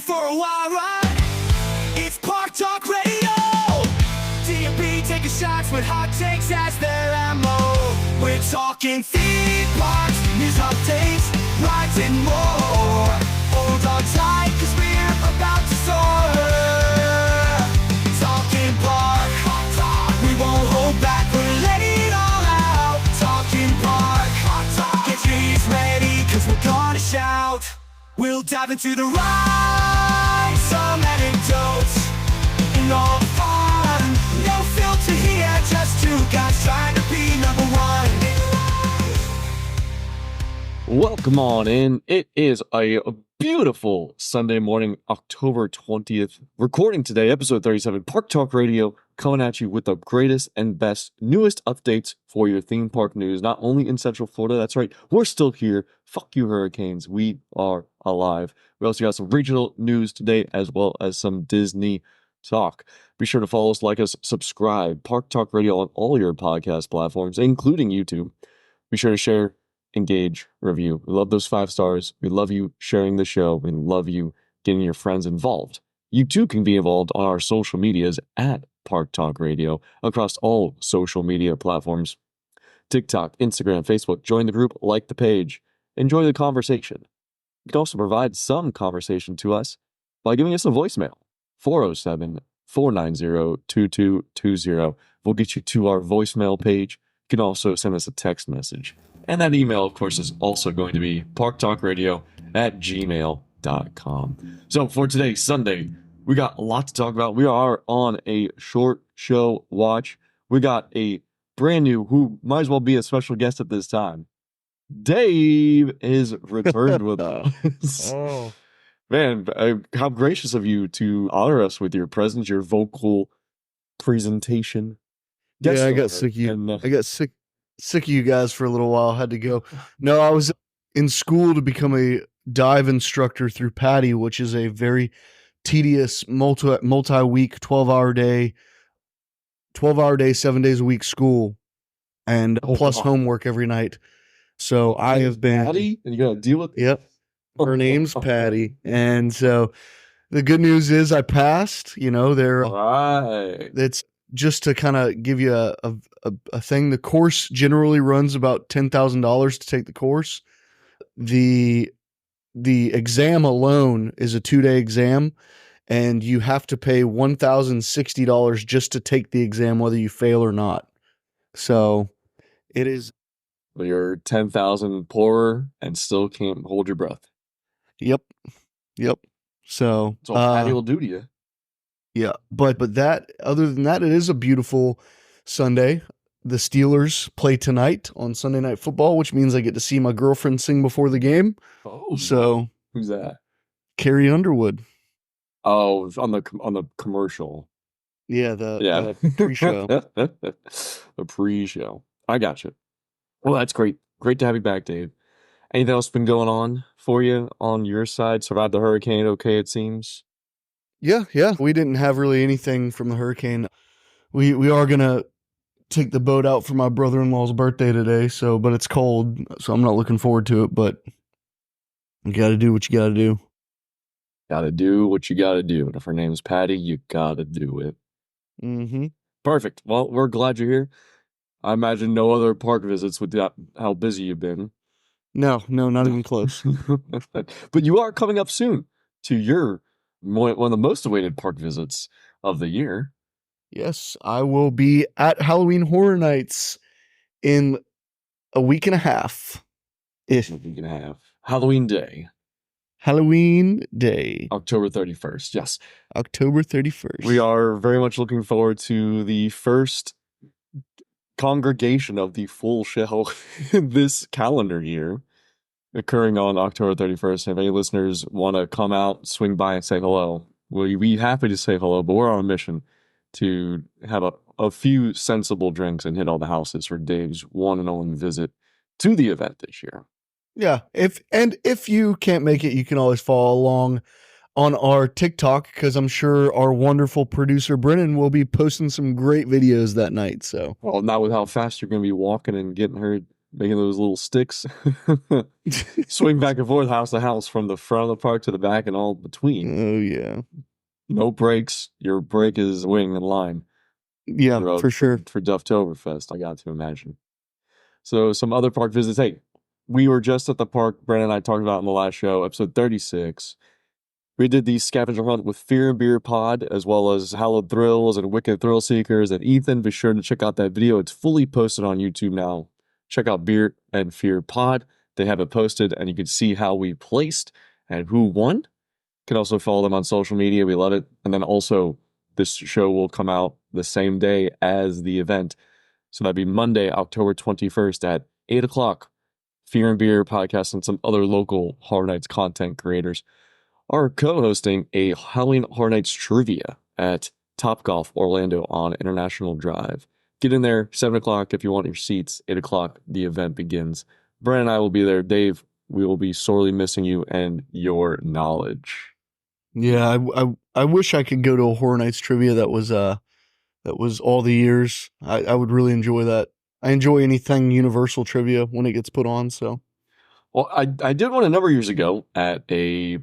for a wild ride. It's Park Talk Radio. D&B taking shots with hot takes as their ammo. We're talking theme parks, news updates, rides and more. Hold on tight, cause we're about to soar. Talking park, we won't hold back, we're letting it all out. Talking park, get your ears ready, cause we're gonna shout. We'll dive into the ride, some anecdotes, and all the fun. No filter here, just two guys trying to be number one. Welcome on in. It is a beautiful Sunday morning, October 20th. Recording today, episode 37, Park Talk Radio, coming at you with the greatest and best, newest updates for your theme park news, not only in Central Florida. That's right, we're still here. Fuck you, hurricanes. We are alive. We also got some regional news today, as well as some Disney talk. Be sure to follow us, like us, subscribe. Park Talk Radio on all your podcast platforms, including YouTube. Be sure to share, engage, review. We love those 5 stars. We love you sharing the show. We love you getting your friends involved. You too can be involved on our social medias at Park Talk Radio across all social media platforms. TikTok, Instagram, Facebook. Join the group, like the page. Enjoy the conversation. You can also provide some conversation to us by giving us a voicemail. 407-490-2220. We'll get you to our voicemail page. You can also send us a text message. And that email, of course, is also going to be parktalkradio@gmail.com. So for today, Sunday, we got a lot to talk about. We are on a short show watch. We got a brand new, who might as well be a special guest at this time. Dave is returned with us. Oh. Man, how gracious of you to honor us with your presence, your vocal presentation. Yeah, I got sick of you. And, I got sick of you guys for a little while. Had to go. No, I was in school to become a dive instructor through Patty, which is a very tedious multi-week 12-hour day, 7 days a week school, and plus homework every night. So I have been Patty, and you gotta deal with. Yep, her name's Patty, and so the good news is I passed. You know, Right. it's just to kind of give you a thing. The course generally runs about $10,000 to take the course. The exam alone is a 2-day exam, and you have to pay $1,060 just to take the exam, whether you fail or not. So it is. You're 10,000 poorer and still can't hold your breath. Yep. So That's all Patty will do to you. yeah, but that, other than that, it is a beautiful Sunday. The Steelers play tonight on Sunday Night Football, which means I get to see my girlfriend sing before the game. Oh, So who's that? Carrie Underwood. Oh, on the commercial. Yeah, the pre-show. The pre-show. I got you. Well, that's great. Great to have you back, Dave. Anything else been going on for you on your side? Survived the hurricane okay, it seems? Yeah. We didn't have really anything from the hurricane. We are gonna take the boat out for my brother-in-law's birthday today, but it's cold, so I'm not looking forward to it, but you gotta do what you gotta do. Gotta do what you gotta do. And if her name's Patty, you gotta do it. Mm-hmm. Perfect. Well, we're glad you're here. I imagine no other park visits with that, how busy you've been. No, not even close. But you are coming up soon to your one of the most awaited park visits of the year. Yes, I will be at Halloween Horror Nights in a week and a half. If A week and a half. Halloween Day, Halloween Day, October 31st. Yes. October 31st. We are very much looking forward to the first congregation of the full show this calendar year, occurring on October 31st. If any listeners want to come out, swing by and say hello, we'll be happy to say hello, but we're on a mission to have a few sensible drinks and hit all the houses for Dave's one and only visit to the event this year. Yeah, if you can't make it, you can always follow along on our TikTok, because I'm sure our wonderful producer Brennan will be posting some great videos that night. So, Well, not with how fast you're going to be walking and getting her making those little sticks, swing back and forth house to house from the front of the park to the back and all between. Oh yeah. No breaks. Your break is wing and line. Yeah, for sure. For Dufftoberfest, I got to imagine. So some other park visits. Hey, we were just at the park. Brandon and I talked about in the last show, episode 36. We did the scavenger hunt with Fear and Beer Pod, as well as Hallowed Thrills and Wicked Thrill Seekers. And Ethan, be sure to check out that video. It's fully posted on YouTube now. Check out Beer and Fear Pod. They have it posted, and you can see how we placed and who won. You can also follow them on social media. We love it. And then also, this show will come out the same day as the event. So that'd be Monday, October 21st at 8 o'clock. Fear and Beer Podcast and some other local Horror Nights content creators are co-hosting a Halloween Horror Nights Trivia at Topgolf Orlando on International Drive. Get in there, 7 o'clock if you want your seats. 8 o'clock, the event begins. Brandon and I will be there. Dave, we will be sorely missing you and your knowledge. Yeah, I wish I could go to a Horror Nights Trivia that was all the years. I would really enjoy that. I enjoy anything Universal Trivia when it gets put on, so. Well, I did one a number of years ago at a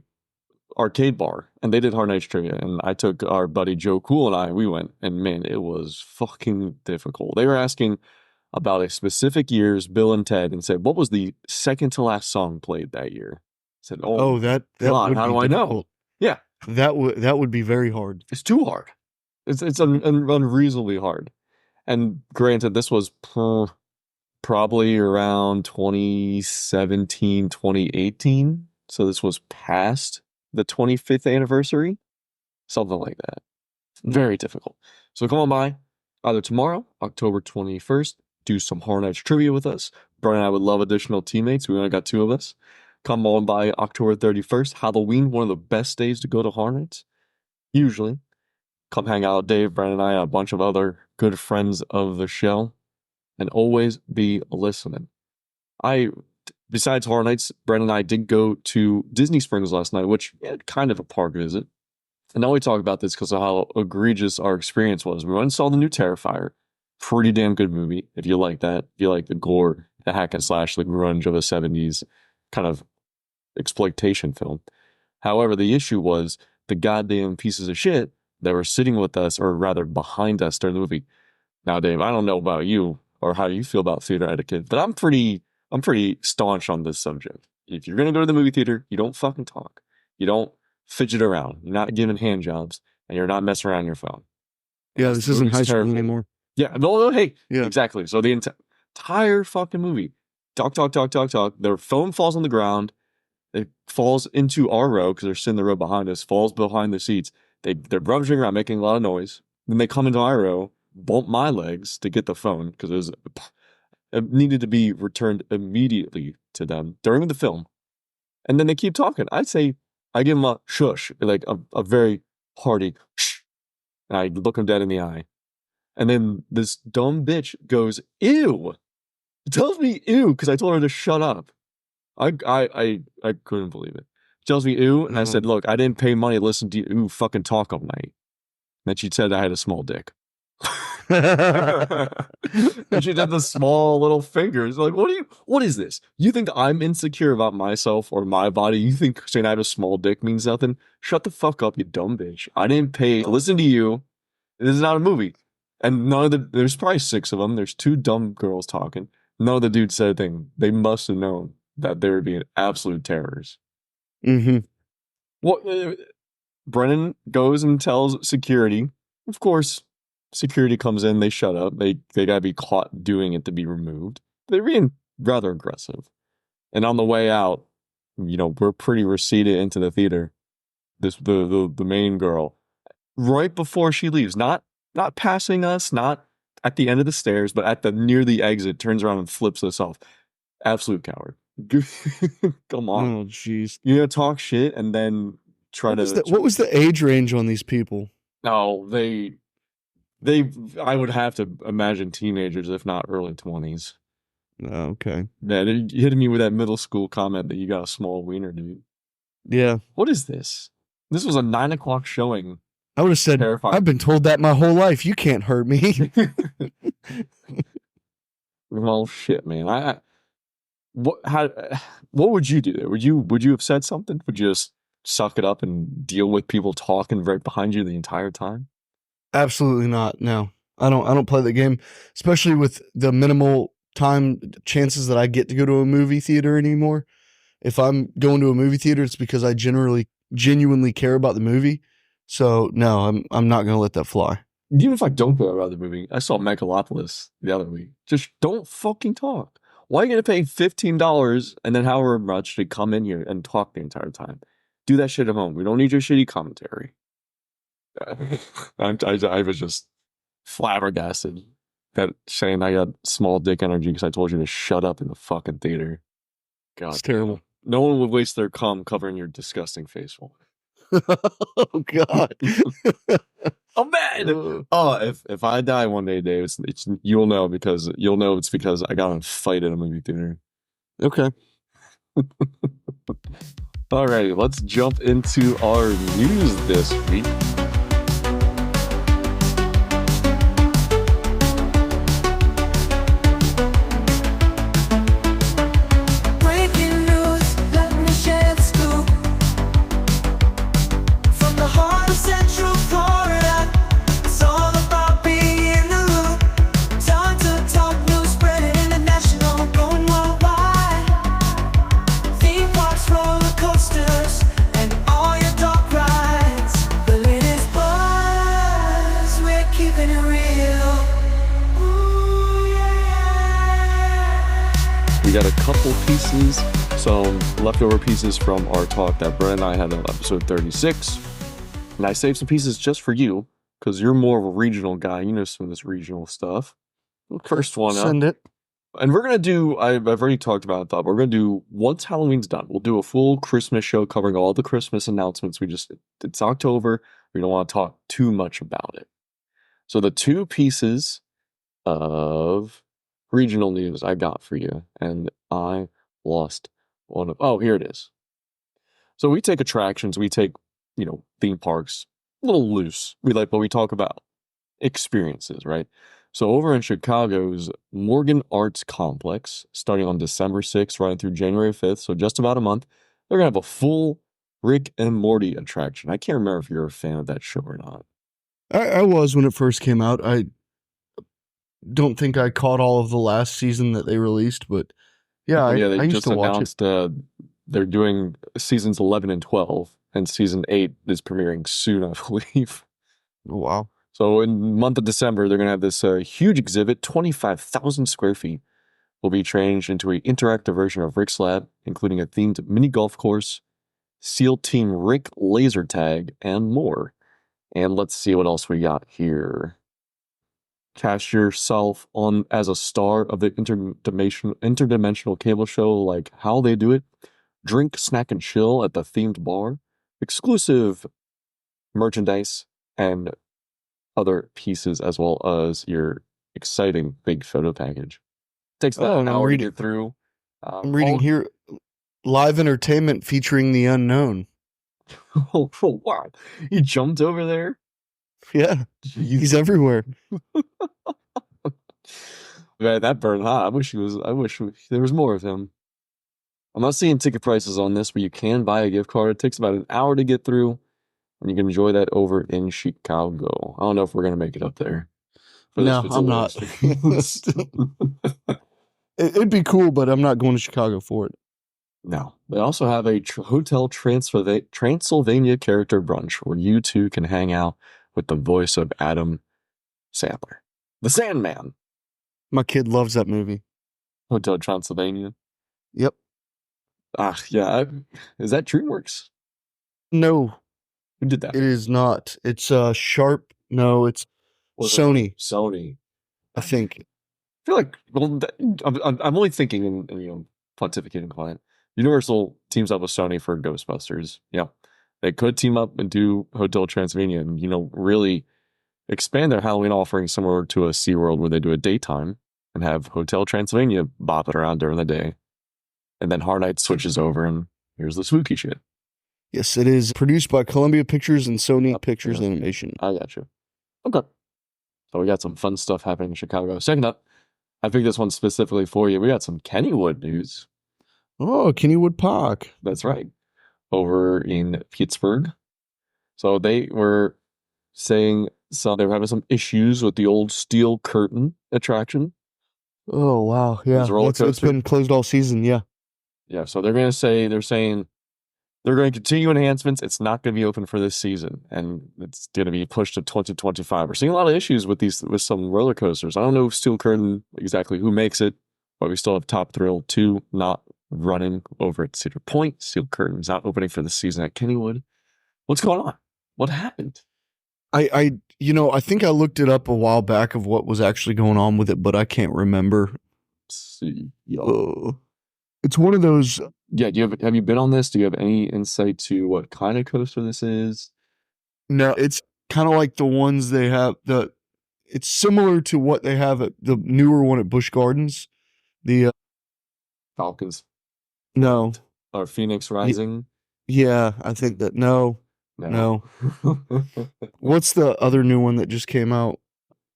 arcade bar, and they did Horror Nights Trivia, and I took our buddy Joe Cool and we went, and man, it was fucking difficult. They were asking about a specific year's Bill and Ted and said, what was the second to last song played that year? I said, that God, would how be do I know? difficult. Yeah. That would be very hard. It's too hard. It's unreasonably hard. And granted, this was probably around 2017, 2018. So this was past the 25th anniversary. Something like that. Very difficult. So come on by either tomorrow, October 21st, do some Horror Nights Trivia with us. Brian and I would love additional teammates. We only got 2 of us. Come on by October 31st, Halloween, one of the best days to go to Horror Nights. Usually. Come hang out with Dave, Brandon, and I, a bunch of other good friends of the show. And always be listening. Besides Horror Nights, Brandon and I did go to Disney Springs last night, which kind of a park visit. And now we talk about this because of how egregious our experience was. We went and saw the new Terrifier. Pretty damn good movie, if you like that. If you like the gore, the hack and slash, the grunge of a 70s kind of exploitation film. However, the issue was the goddamn pieces of shit that were sitting with us, or rather behind us during the movie. Now, Dave, I don't know about you or how you feel about theater etiquette, but I'm pretty staunch on this subject. If you're going to go to the movie theater, you don't fucking talk. You don't fidget around. You're not giving hand jobs, and you're not messing around on your phone. Yeah, this isn't high school anymore. Yeah, no, hey, yeah, exactly. So the entire fucking movie, talk. Their phone falls on the ground. It falls into our row because they're sitting in the row behind us, falls behind the seats. They're rummaging around, making a lot of noise. Then they come into my row, bump my legs to get the phone because it needed to be returned immediately to them during the film. And then they keep talking. I'd say I give them a shush, like a very hearty shh. And I look them dead in the eye. And then this dumb bitch goes, ew. Tells me ew because I told her to shut up. I couldn't believe it. She tells me ew, and I said, look, I didn't pay money to listen to you fucking talk all night. And then she said I had a small dick. And she did the small little fingers. Like, what is this? You think I'm insecure about myself or my body? You think saying I have a small dick means nothing? Shut the fuck up, you dumb bitch. I didn't pay to listen to you. This is not a movie. And there's probably 6 of them. There's 2 dumb girls talking. None of the dudes said a thing. They must have known that they were being absolute terrors. Mm-hmm. What? Brennan goes and tells security. Of course, security comes in. They shut up. They gotta be caught doing it to be removed. They're being rather aggressive. And on the way out, we're pretty receded into the theater. The main girl, right before she leaves, not passing us, not at the end of the stairs, but near the exit, turns around and flips us off. Absolute coward. Come on. Oh, jeez. You're gonna talk shit and then what was the age range on these people? No, they I would have to imagine teenagers, if not early 20s. Oh, okay. Yeah, they hitting me with that middle school comment that you got a small wiener, dude. Yeah. What is this? This was a 9 o'clock showing. I would have said, Terrifying. I've been told that my whole life. You can't hurt me. Well, shit, man. what would you do there? Would you have said something? Would you just suck it up and deal with people talking right behind you the entire time? Absolutely not. No, I don't play the game, especially with the minimal time chances that I get to go to a movie theater anymore. If I'm going to a movie theater, it's because I genuinely care about the movie. So no, I'm not going to let that fly. Even if I don't go about the movie, I saw Megalopolis the other week. Just don't fucking talk. Why are you gonna pay $15 and then however much to come in here and talk the entire time? Do that shit at home. We don't need your shitty commentary. I was just flabbergasted that saying I got small dick energy because I told you to shut up in the fucking theater. God, It's terrible. no one would waste their cum covering your disgusting face. Oh God. I'm mad. Oh, if I die one day, Dave, it's you'll know it's because I got in a fight at a movie theater. Okay. All right, let's jump into our news this week. Breaking news, let me share the scoop. From the heart of Central Florida, it's all about being in the loop. Time to talk news, spreading international, going worldwide. Theme parks, roller coasters, and all your dark rides. The latest buzz, we're keeping it real. Ooh, yeah. We got a couple pieces, some leftover pieces from our talk that Brent and I had on episode 36. And I saved some pieces just for you, because you're more of a regional guy. You know some of this regional stuff. First one up. Send it. And we're going to do, I've already talked about it, but we're going to do, once Halloween's done, we'll do a full Christmas show covering all the Christmas announcements. It's October. We don't want to talk too much about it. So the two pieces of regional news I got for you, and I lost one of, oh, here it is. So we take attractions, we take, theme parks, a little loose. But we talk about experiences, right? So over in Chicago's Morgan Arts Complex, starting on December 6th, running through January 5th, so just about a month, they're going to have a full Rick and Morty attraction. I can't remember if you're a fan of that show or not. I was when it first came out. I don't think I caught all of the last season that they released, but yeah, I They used just to watch it. announced they're doing seasons 11 and 12, and season 8 is premiering soon, I believe. Oh, wow. So in the month of December, they're going to have this huge exhibit, 25,000 square feet, will be changed into an interactive version of Rick's Lab, including a themed mini golf course, SEAL Team Rick laser tag, and more. And let's see what else we got here. Cast yourself on as a star of the interdimensional cable show, like how they do it. Drink, snack, and chill at the themed bar. Exclusive merchandise and other pieces, as well as your exciting big photo package. Takes about an hour to get through. I'm reading here, live entertainment featuring the unknown. Oh, wow. He jumped over there? Yeah, Jeez. he's everywhere. Man, that burned hot. I wish there was more of him. I'm not seeing ticket prices on this, but you can buy a gift card. It takes about an hour to get through, and you can enjoy that over in Chicago. I don't know if we're going to make it up there. No, I'm not. It'd be cool, but I'm not going to Chicago for it. No. They also have a Hotel Transylvania character brunch where you two can hang out with the voice of Adam Sandler, the Sandman. My kid loves that movie. Hotel Transylvania. Yep. Yeah. Is that DreamWorks? No, Who did that? it is not. It's Sharp. No, it's Sony. Sony. I think. I feel like, well, I'm only thinking in pontificating client. Universal teams up with Sony for Ghostbusters. Yeah. They could team up and do Hotel Transylvania and, really expand their Halloween offering similar to a SeaWorld where they do a daytime and have Hotel Transylvania bopping around during the day. And then Hard Night switches over and here's the spooky shit. Yes, it is produced by Columbia Pictures and Sony Pictures Animation. I got you. Okay. So we got some fun stuff happening in Chicago. Second up, I picked this one specifically for you. We got some Kennywood news. Oh, Kennywood Park. That's right. Over in Pittsburgh. So they were saying they were having some issues with the old steel curtain attraction. Oh, wow. It was Yeah. a roller It's coaster. been closed all season. Yeah. Yeah, so they're saying they're going to continue enhancements. It's not going to be open for this season, and it's going to be pushed to 2025. We're seeing a lot of issues with some roller coasters. I don't know if Steel Curtain exactly who makes it, but we still have Top Thrill 2 not running over at Cedar Point. Steel Curtain's not opening for the season at Kennywood. What's going on? What happened? I think I looked it up a while back of what was actually going on with it, but I can't remember. Let's see. It's one of those. Yeah, have you been on this? Do you have any insight to what kind of coaster this is? No, it's kind of like the ones they have. It's similar to what they have at the newer one at Busch Gardens. The Falcons no, or Phoenix Rising? yeah, I think that no. What's the other new one that just came out?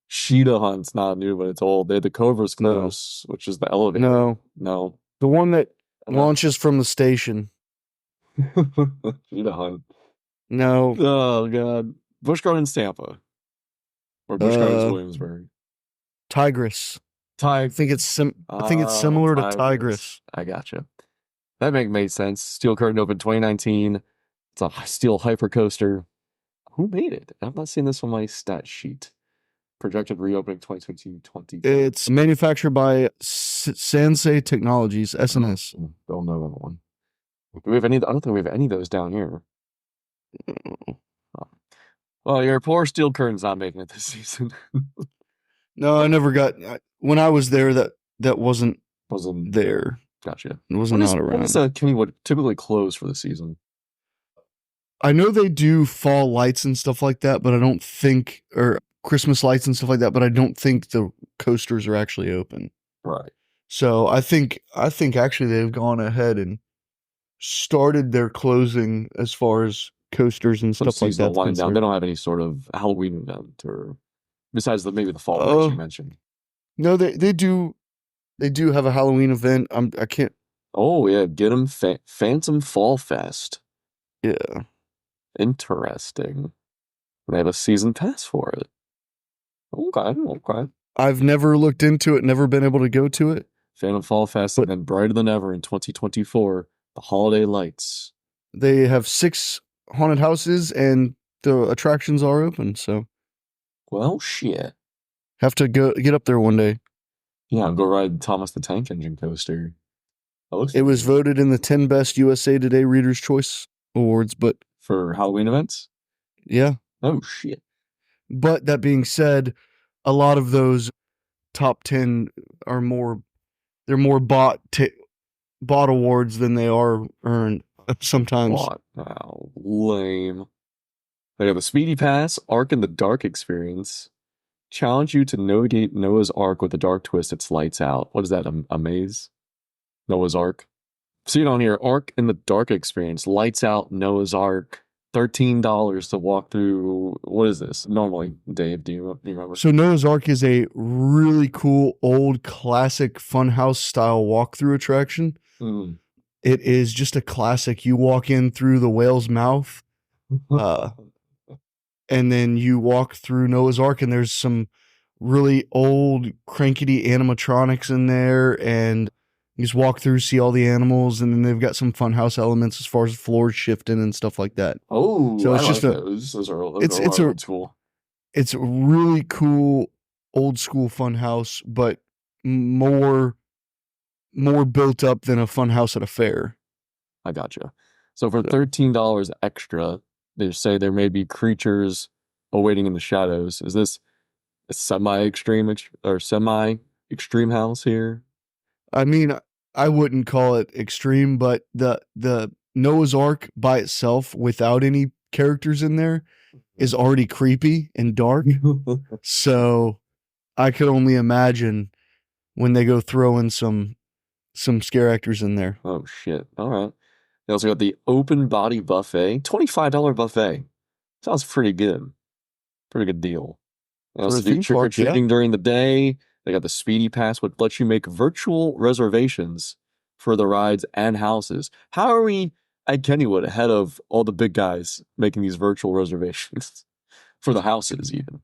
Cheetah Hunt's not new, but it's old. They had the Cobra's Close, which is the elevator. No. The one that launches from the station. Cheetah Hunt. No. Oh god. Busch Gardens Tampa. Or Busch Gardens Williamsburg. Tigress. I think it's similar to Tigress. I gotcha. That made sense. Steel Curtain opened 2019. It's a steel hypercoaster. Who made it? I'm not seeing this on my stat sheet. Projected reopening 2020. It's manufactured by Sansei Technologies, SNS. Don't know that one. Do we have any? I don't think we have any of those down here. Well, your poor Steel Curtain's not making it this season. No, I never got. When I was there, that wasn't there. Gotcha. It wasn't not around. When does Kennywood typically close for the season? I know they do fall lights and stuff like that, but I don't think, or Christmas lights and stuff like that, but I don't think the coasters are actually open. Right. So I think actually they've gone ahead and started their closing as far as coasters and stuff like that. Wind down. They don't have any sort of Halloween event or besides maybe the fall lights you mentioned. No, they do have a Halloween event. I can't. Oh yeah, get them Phantom Fall Fest. Yeah. Interesting. They have a season pass for it. Okay. I've never looked into it, never been able to go to it. Phantom Fall Fest and then brighter than ever in 2024, the holiday lights. They have 6 haunted houses and the attractions are open, so. Well, shit. Have to get up there one day. Yeah, go ride Thomas the Tank Engine coaster. It was voted in the 10 best USA Today Reader's Choice Awards, but for Halloween events? Yeah. Oh, shit. But that being said, a lot of those top 10 are more bought awards than they are earned sometimes. What? Oh, lame. They have the Speedy Pass, Ark in the Dark experience. Challenge you to navigate Noah's Ark with a dark twist. It's lights out. What is that? A maze? Noah's Ark. See it on here. Ark in the Dark experience. Lights out Noah's Ark. $13 to walk through. What is this? Normally, Dave, do you remember? So Noah's Ark is a really cool old classic funhouse style walkthrough attraction. Mm. It is just a classic. You walk in through the whale's mouth, and then you walk through Noah's Ark, and there's some really old crankety animatronics in there, and you just walk through, see all the animals, and then they've got some funhouse elements as far as floors shifting and stuff like that. Oh, so it's I just like those. Those are old school. It's a really cool old school funhouse, but more built up than a funhouse at a fair. I gotcha. So for $13 extra, they say there may be creatures awaiting in the shadows. Is this a semi-extreme house here? I mean, I wouldn't call it extreme, but the Noah's Ark by itself, without any characters in there, is already creepy and dark. So I could only imagine when they go throw in some scare actors in there. Oh shit! All right. They also got the open body buffet, $25 buffet. Sounds pretty good. Pretty good deal. They also do trick or treating during the day. They got the Speedy Pass, which lets you make virtual reservations for the rides and houses. How are we at Kennywood ahead of all the big guys making these virtual reservations for the houses even?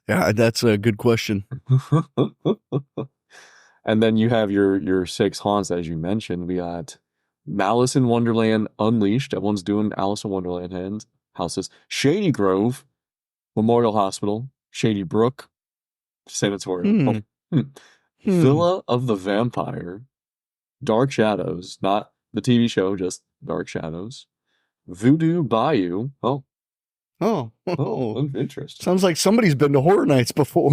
Yeah, that's a good question. And then you have your 6 haunts, as you mentioned. We got Malice in Wonderland Unleashed. Everyone's doing Alice in Wonderland houses. Shady Grove, Memorial Hospital, Shady Brook, Sanatorium. Villa of the Vampire, Dark Shadows, not the TV show, just Dark Shadows. Voodoo Bayou. Oh, interesting. Sounds like somebody's been to Horror Nights before.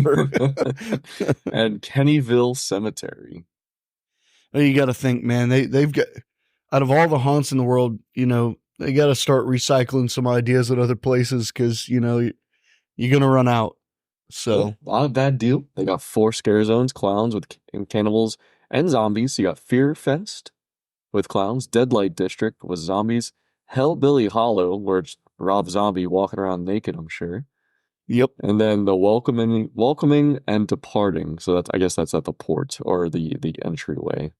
And Kennyville Cemetery. You got to think, man, they've got, out of all the haunts in the world, you know, they got to start recycling some ideas at other places because, you know, you're going to run out. So, not a bad deal. They got 4 scare zones, clowns with cannibals and zombies. So you got Fear Fest with clowns, Deadlight District with zombies, Hellbilly Hollow, where it's Rob Zombie walking around naked, I'm sure. Yep. And then the welcoming and departing. So I guess that's at the port or the entryway.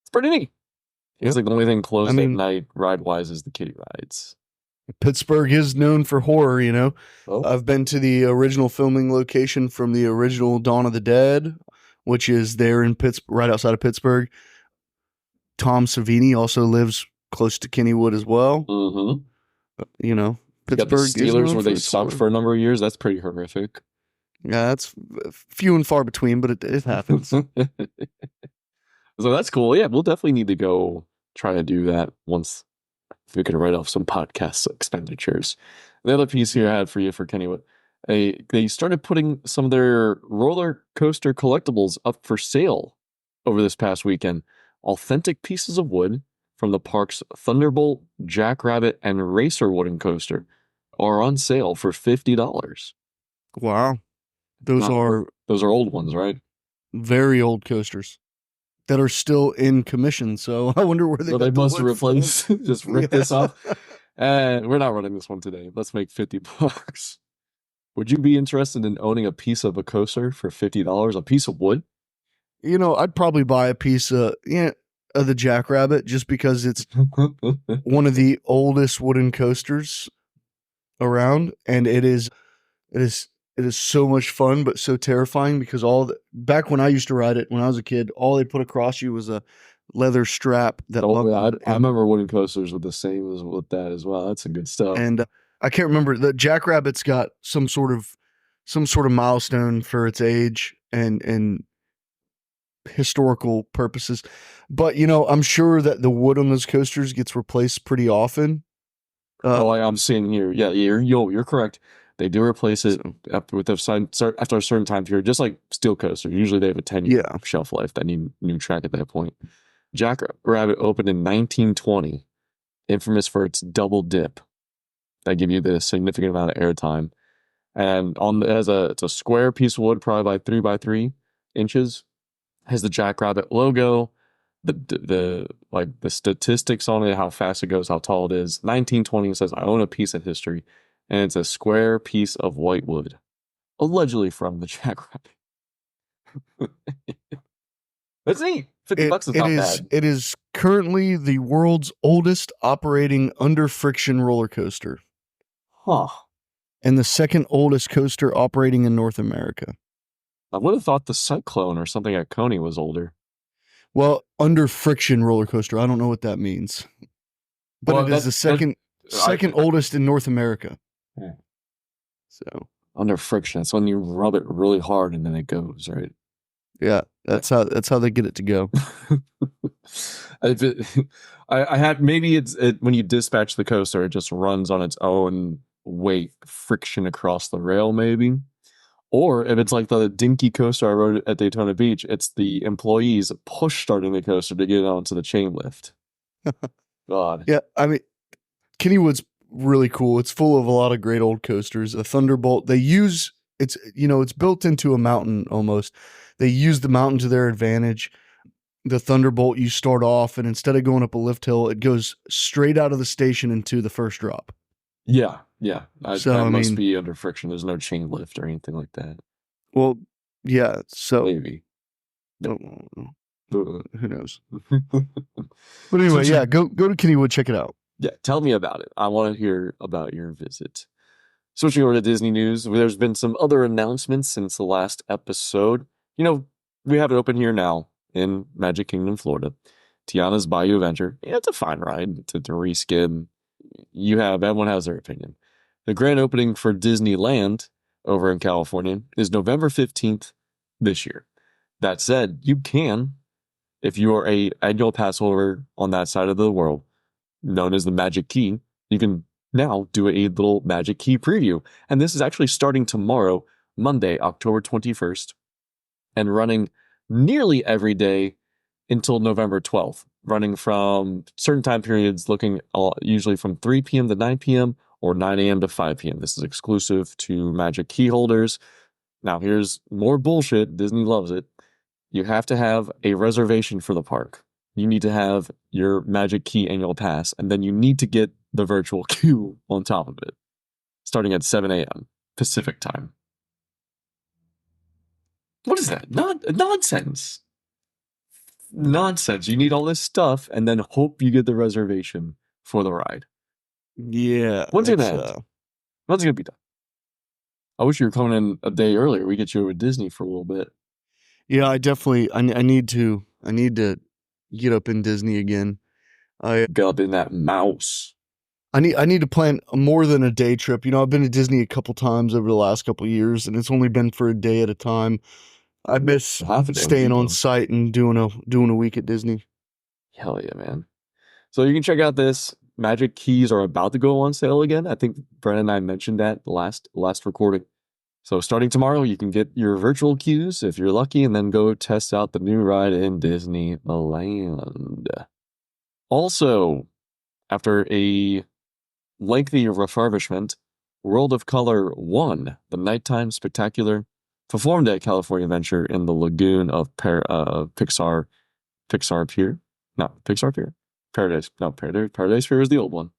It's pretty neat. It's like the only thing closed at night ride wise is the kiddie rides. Pittsburgh is known for horror, you know. Oh. I've been to the original filming location from the original Dawn of the Dead, which is there in right outside of Pittsburgh. Tom Savini also lives close to Kennywood as well. Mm-hmm. You know, Pittsburgh. You got the Steelers where they sucked for a number of years. That's pretty horrific. Yeah, that's few and far between, but it happens. So that's cool. Yeah, we'll definitely need to go try to do that once we can write off some podcast expenditures. The other piece here I had for you for Kennywood, they started putting some of their roller coaster collectibles up for sale over this past weekend. Authentic pieces of wood from the park's Thunderbolt, Jackrabbit, and Racer wooden coaster are on sale for $50. Wow. Those are old ones, right? Very old coasters that are still in commission. So I wonder where they must replace, just rip this off. And we're not running this one today. Let's make $50. Would you be interested in owning a piece of a coaster for $50? A piece of wood? You know, I'd probably buy a piece of the Jackrabbit just because it's one of the oldest wooden coasters around, and it is so much fun, but so terrifying because back when I used to ride it when I was a kid, all they put across you was a leather strap that. I remember wooden coasters with the same as with that as well. That's some good stuff. And I can't remember, the Jackrabbit's got some sort of milestone for its age and historical purposes, but you know, I'm sure that the wood on those coasters gets replaced pretty often. I'm seeing here, yeah, you're correct. They do replace it after a certain time period, just like steel coasters. Usually they have a 10-year shelf life that need new track at that point. Jackrabbit opened in 1920, infamous for its double dip that give you the significant amount of airtime. And it's a square piece of wood, probably by 3 by 3 inches. Has the Jackrabbit logo, the statistics on it, how fast it goes, how tall it is. 1920 says, "I own a piece of history," and it's a square piece of white wood, allegedly from the Jackrabbit. That's neat. $50 is not bad. It is currently the world's oldest operating under friction roller coaster. Huh. And the second oldest coaster operating in North America. I would have thought the Cyclone or something at Coney was older. Well, under friction roller coaster. I don't know what that means. But it is the second oldest in North America. Yeah. So under friction, that's when you rub it really hard and then it goes, right? Yeah, that's how they get it to go. I had maybe it's when you dispatch the coaster, it just runs on its own weight, friction across the rail, maybe. Or if it's like the dinky coaster I rode at Daytona Beach, it's the employees push starting the coaster to get it onto the chain lift. God. Yeah, I mean, Kennywood's really cool. It's full of a lot of great old coasters. A Thunderbolt, it's built into a mountain almost. They use the mountain to their advantage. The Thunderbolt, you start off, and instead of going up a lift hill, it goes straight out of the station into the first drop. Yeah. That must be under friction. There's no chain lift or anything like that. Well, yeah. So maybe. Who knows? But anyway, yeah, go to Kennywood, check it out. Yeah, tell me about it. I want to hear about your visit. Switching over to Disney news, there's been some other announcements since the last episode. You know, we have it open here now in Magic Kingdom, Florida. Tiana's Bayou Adventure. Yeah, it's a fine ride to reskin. Everyone has their opinion. The grand opening for Disneyland over in California is November 15th this year. That said, you can, if you are a annual pass holder on that side of the world, known as the Magic Key, you can now do a little Magic Key preview. And this is actually starting tomorrow, Monday, October 21st, and running nearly every day until November 12th, running from certain time periods, looking usually from 3 p.m. to 9 p.m. or 9 a.m. to 5 p.m. This is exclusive to Magic Key holders. Now, here's more bullshit. Disney loves it. You have to have a reservation for the park. You need to have your Magic Key annual pass, and then you need to get the virtual queue on top of it, starting at 7 a.m. Pacific time. What is that? Nonsense. Nonsense. You need all this stuff, and then hope you get the reservation for the ride. Yeah. When's it gonna end? When's it gonna be done? I wish you were coming in a day earlier. We get you over Disney for a little bit. Yeah, I definitely. I need to get up in Disney again. Get up in that mouse. I need to plan more than a day trip. You know, I've been to Disney a couple times over the last couple of years, and it's only been for a day at a time. I miss staying on site and doing a week at Disney. Hell yeah, man. So you can check out this. Magic Keys are about to go on sale again. I think Brennan and I mentioned that last recording. So starting tomorrow, you can get your virtual queues if you're lucky, and then go test out the new ride in Disneyland. Also, after a lengthy refurbishment, World of Color 1, the nighttime spectacular, performed at California Adventure in the lagoon of Pixar Pier. Not Pixar Pier? Paradise Pier is the old one.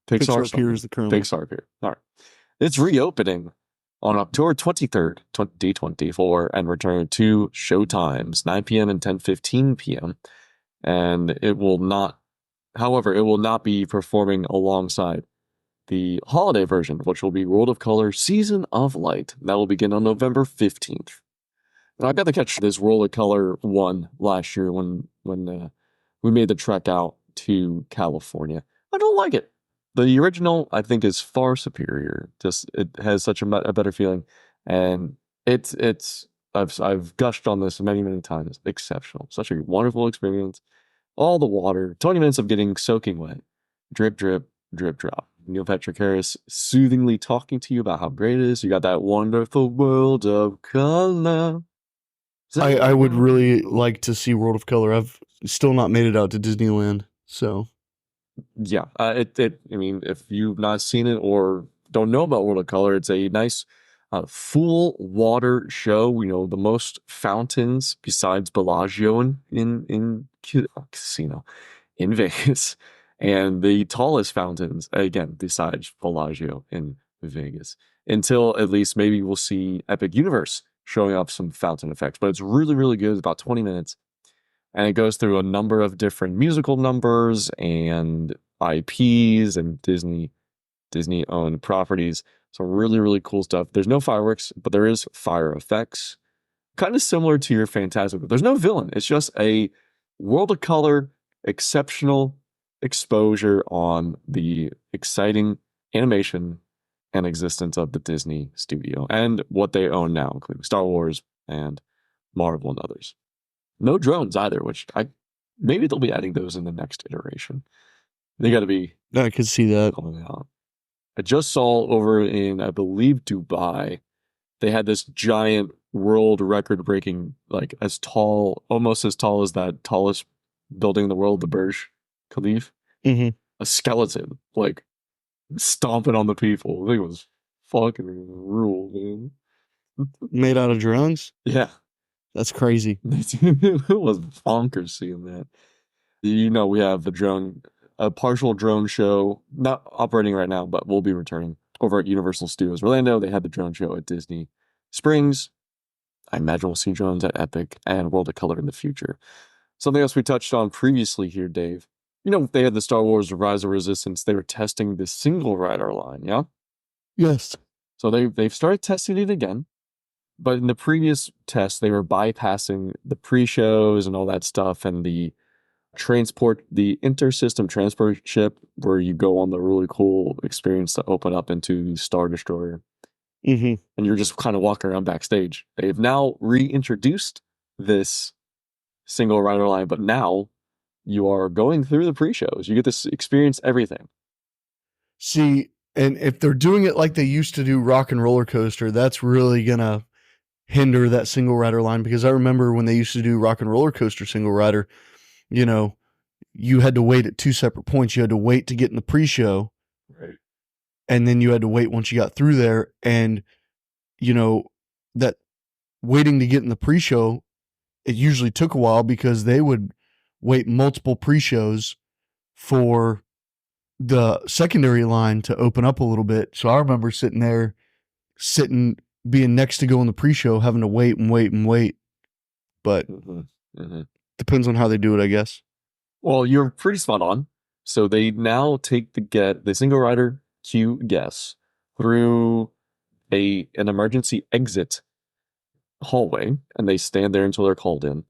Pixar Pier is the current one. Pixar Pier. All right. It's reopening on October 23rd, 2024, and return to showtimes, 9 p.m. and 10:15 p.m. And it will not be performing alongside the holiday version, which will be World of Color Season of Light. That will begin on November 15th. And I got to catch this World of Color 1 last year when we made the trek out to California. I don't like it. The original, I think, is far superior. Just it has such a better feeling, and I've gushed on this many times. Exceptional, such a wonderful experience. All the water, 20 minutes of getting soaking wet, drip, drip, drip, drop. Neil Patrick Harris soothingly talking to you about how great it is. You got that wonderful world of color. I would really like to see World of Color. I've still not made it out to Disneyland, so yeah. I mean, if you've not seen it or don't know about World of Color, it's a nice full water show. You know, the most fountains besides Bellagio in Casino in Vegas, and the tallest fountains again besides Bellagio in Vegas. Until at least maybe we'll see Epic Universe showing off some fountain effects, but it's really good. It's about 20 minutes, and it goes through a number of different musical numbers and IPs and Disney owned properties. So really cool stuff. There's no fireworks, but there is fire effects, kind of similar to your Fantasmic. There's no villain. It's just a World of Color exceptional exposure on the exciting animation and existence of the Disney studio and what they own now, including Star Wars and Marvel and others. No drones either, which maybe they'll be adding those in the next iteration. They got to be. I could see that. I just saw over in, I believe, Dubai, they had this giant world record breaking, like almost as tall as that tallest building in the world, the Burj Khalifa. Mm-hmm. A skeleton, like, stomping on the people. I think it was fucking rule, man. Made out of drones? Yeah. That's crazy. It was bonkers seeing that. You know, we have a partial drone show, not operating right now, but will be returning over at Universal Studios Orlando. They had the drone show at Disney Springs. I imagine we'll see drones at Epic and World of Color in the future. Something else we touched on previously here, Dave. You know, they had the Star Wars Rise of Resistance. They were testing the single rider line, yeah? Yes. So they've started testing it again. But in the previous test, they were bypassing the pre-shows and all that stuff and the intersystem transport ship where you go on the really cool experience to open up into Star Destroyer. Mm-hmm. And you're just kind of walking around backstage. They've now reintroduced this single rider line, but now you are going through the pre-shows. You get to experience everything. See, and if they're doing it like they used to do Rock and Roller Coaster, that's really going to hinder that single rider line, because I remember when they used to do Rock and Roller Coaster single rider, you know, you had to wait at two separate points. You had to wait to get in the pre-show. Right. And then you had to wait once you got through there. And, you know, that waiting to get in the pre-show, it usually took a while because they would wait multiple pre-shows for the secondary line to open up a little bit. So I remember being next to go in the pre-show, having to wait and wait and wait. But depends on how they do it, I guess. Well, you're pretty spot on. So they now take the single rider queue guests through an emergency exit hallway, and they stand there until they're called in.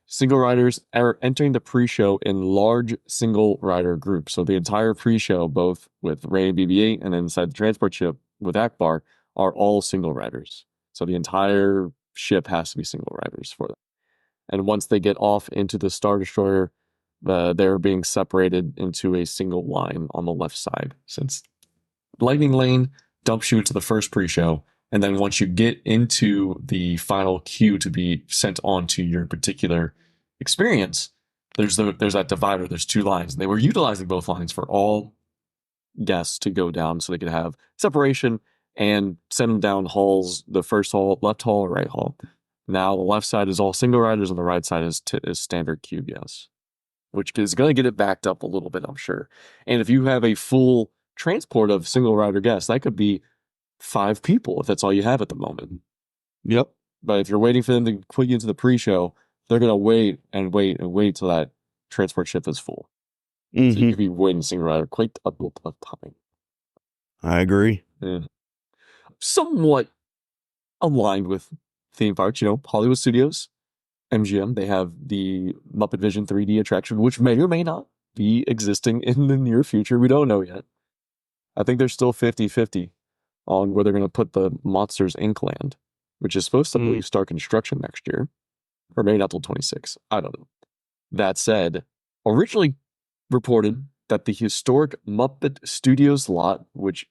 Single riders are entering the pre-show in large single rider groups. So the entire pre-show, both with Ray and BB-8 and inside the transport ship with Akbar, are all single riders. So the entire ship has to be single riders for them. And once they get off into the Star Destroyer, they're being separated into a single line on the left side, since Lightning Lane dumps you into the first pre-show. And then once you get into the final queue to be sent on to your particular experience, there's that divider. There's two lines. And they were utilizing both lines for all guests to go down so they could have separation and send them down halls, the first hall, left hall, or right hall. Now the left side is all single riders and the right side is standard queue guests, which is going to get it backed up a little bit, I'm sure. And if you have a full transport of single rider guests, that could be 5 people if that's all you have at the moment. Yep. But if you're waiting for them to put you into the pre-show, they're going to wait and wait and wait till that transport ship is full. Mm-hmm. So you could be waiting single rider quite a bit of time. I agree. Yeah. Somewhat aligned with theme parks, Hollywood Studios, MGM, they have the Muppet Vision 3D attraction, which may or may not be existing in the near future. We don't know yet. I think they're still 50-50 on where they're going to put the Monsters Inc. land, which is supposed to start construction next year, or maybe not till 26. I don't know. That said, originally reported that the historic Muppet Studios lot, which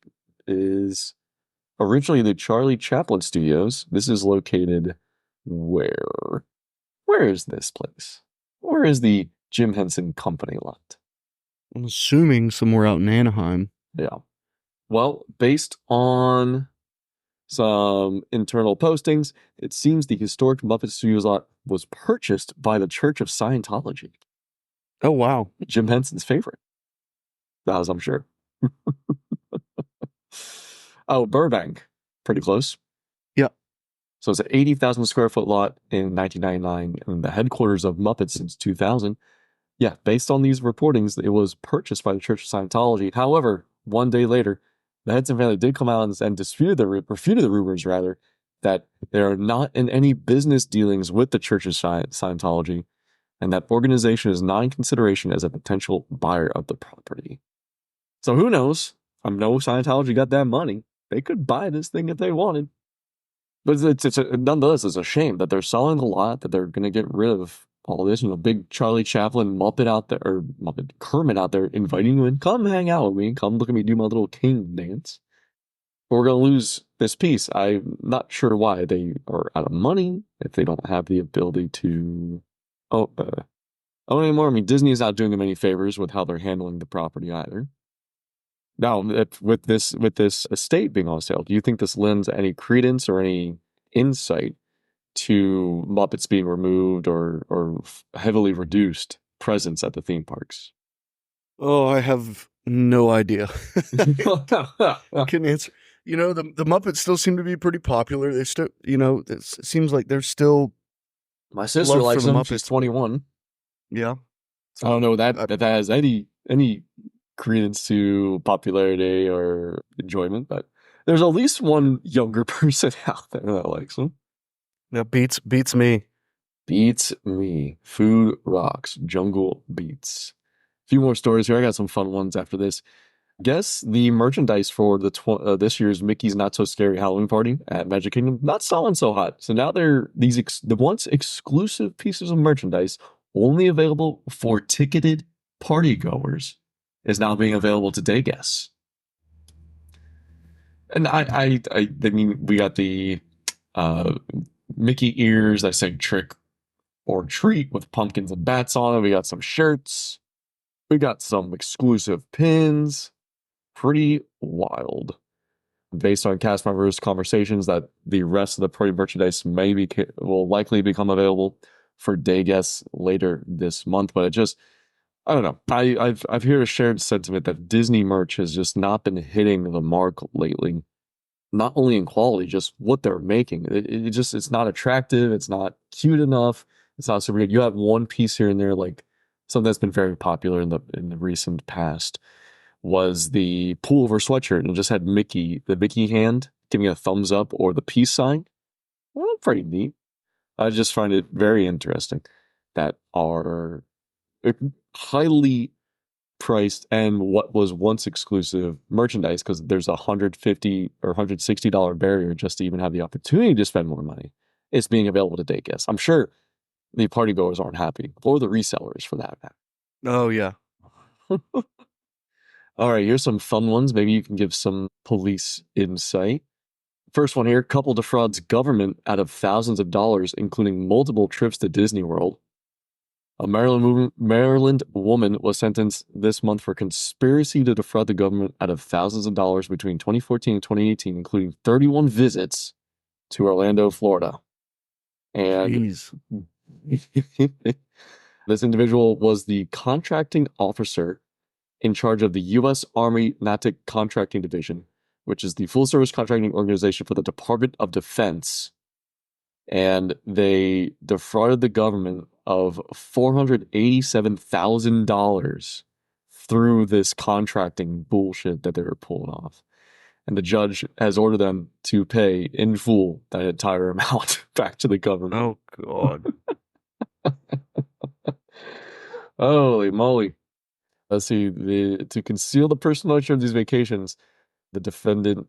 is originally the Charlie Chaplin Studios, this is located where? Where is this place? Where is the Jim Henson Company lot? I'm assuming somewhere out in Anaheim. Yeah. Well, based on some internal postings, it seems the historic Muppet Studios lot was purchased by the Church of Scientology. Oh, wow. Jim Henson's favorite. That was, I'm sure. Oh, Burbank. Pretty close. Yeah. So it's an 80,000 square foot lot in 1999 and the headquarters of Muppet since 2000. Yeah, based on these reportings, it was purchased by the Church of Scientology. However, one day later, the Henson family did come out and refuted the rumors, that they are not in any business dealings with the Church of Scientology, and that organization is not in consideration as a potential buyer of the property. So who knows? I know Scientology got that money. They could buy this thing if they wanted. But nonetheless, it's a shame that they're selling the lot, that they're going to get rid of all this, big Charlie Chaplin Muppet out there, or Muppet Kermit out there inviting you in. Come hang out with me. Come look at me do my little king dance. But we're going to lose this piece. I'm not sure why. They are out of money, if they don't have the ability to own anymore. I mean, Disney is not doing them any favors with how they're handling the property either. Now, with this estate being on sale, do you think this lends any credence or any insight to Muppets being removed or heavily reduced presence at the theme parks? Oh, I have no idea. Can answer. The Muppets still seem to be pretty popular. They still, it seems like they're still. My sister likes the them. Muppets. She's 21. Yeah. I don't know that I- that has any credence to popularity or enjoyment, but there's at least one younger person out there that likes them. Yeah, beats me. Beats me. Food rocks. Jungle beats. A few more stories here. I got some fun ones after this. Guess the merchandise for the this year's Mickey's Not So Scary Halloween Party at Magic Kingdom not selling so hot. So now they're the once exclusive pieces of merchandise only available for ticketed party goers is now being available to day guests. And I mean we got the uh, Mickey ears that say trick or treat with pumpkins and bats on it. We got some shirts. We got some exclusive pins. Pretty wild. Based on cast members' conversations, that the rest of the party merchandise will likely become available for day guests later this month. But I don't know. I've heard a shared sentiment that Disney merch has just not been hitting the mark lately. Not only in quality, just what they're making. It's not attractive. It's not cute enough. It's not super good. You have one piece here and there, like something that's been very popular in the recent past was the pullover sweatshirt and it just had the Mickey hand giving a thumbs up or the peace sign. Well, pretty neat. I just find it very interesting that our highly priced and what was once exclusive merchandise, because there's $150 or $160 barrier just to even have the opportunity to spend more money, is being available to day guests. I'm sure the party goers aren't happy, or the resellers for that matter. Oh yeah. All right, here's some fun ones. Maybe you can give some police insight. First one here, couple defrauds government out of thousands of dollars, including multiple trips to Disney World. A Maryland woman was sentenced this month for conspiracy to defraud the government out of thousands of dollars between 2014 and 2018, including 31 visits to Orlando, Florida. And Jeez. this individual was the contracting officer in charge of the U.S. Army NATIC Contracting Division, which is the full-service contracting organization for the Department of Defense. And they defrauded the government of $487,000 through this contracting bullshit that they were pulling off. And the judge has ordered them to pay in full that entire amount back to the government. Oh God. Holy moly. Let's see. To conceal the personal nature of these vacations, the defendant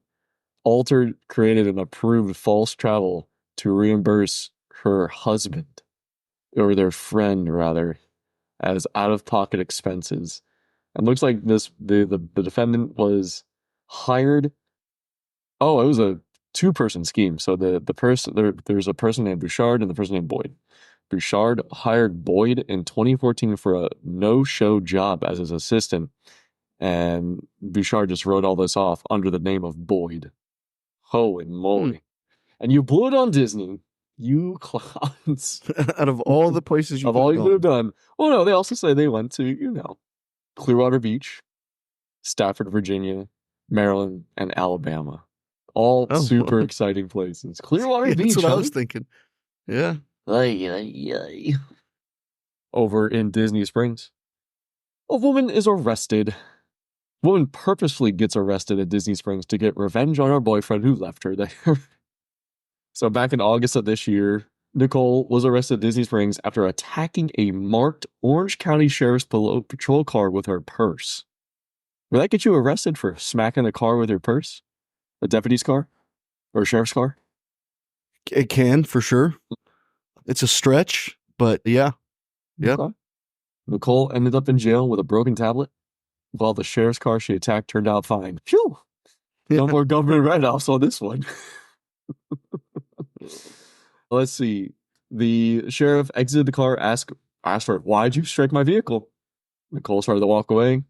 created and approved false travel to reimburse her husband, or their friend rather, as out-of-pocket expenses. And looks like the defendant was hired. Oh, it was a two-person scheme. So the person there's a person named Bouchard and the person named Boyd. Bouchard hired Boyd in 2014 for a no-show job as his assistant, and Bouchard just wrote all this off under the name of Boyd. Holy moly. And you blew it on Disney. You clowns. Out of all the places Of all you could have done. Well, no, they also say they went to, Clearwater Beach, Stafford, Virginia, Maryland, and Alabama. All super exciting places. Clearwater Beach. That's what I was thinking. Yeah. Over in Disney Springs, a woman is arrested. Woman purposefully gets arrested at Disney Springs to get revenge on her boyfriend who left her there. So back in August of this year, Nicole was arrested at Disney Springs after attacking a marked Orange County Sheriff's Patrol car with her purse. Will that get you arrested for smacking a car with your purse? A deputy's car? Or a sheriff's car? It can, for sure. It's a stretch, but yeah. Yep. Okay. Nicole ended up in jail with a broken tablet, while the sheriff's car she attacked turned out fine. Phew! No more government write-offs on this one. Let's see. The sheriff exited the car, asked her, "Why'd you strike my vehicle?" Nicole started to walk away.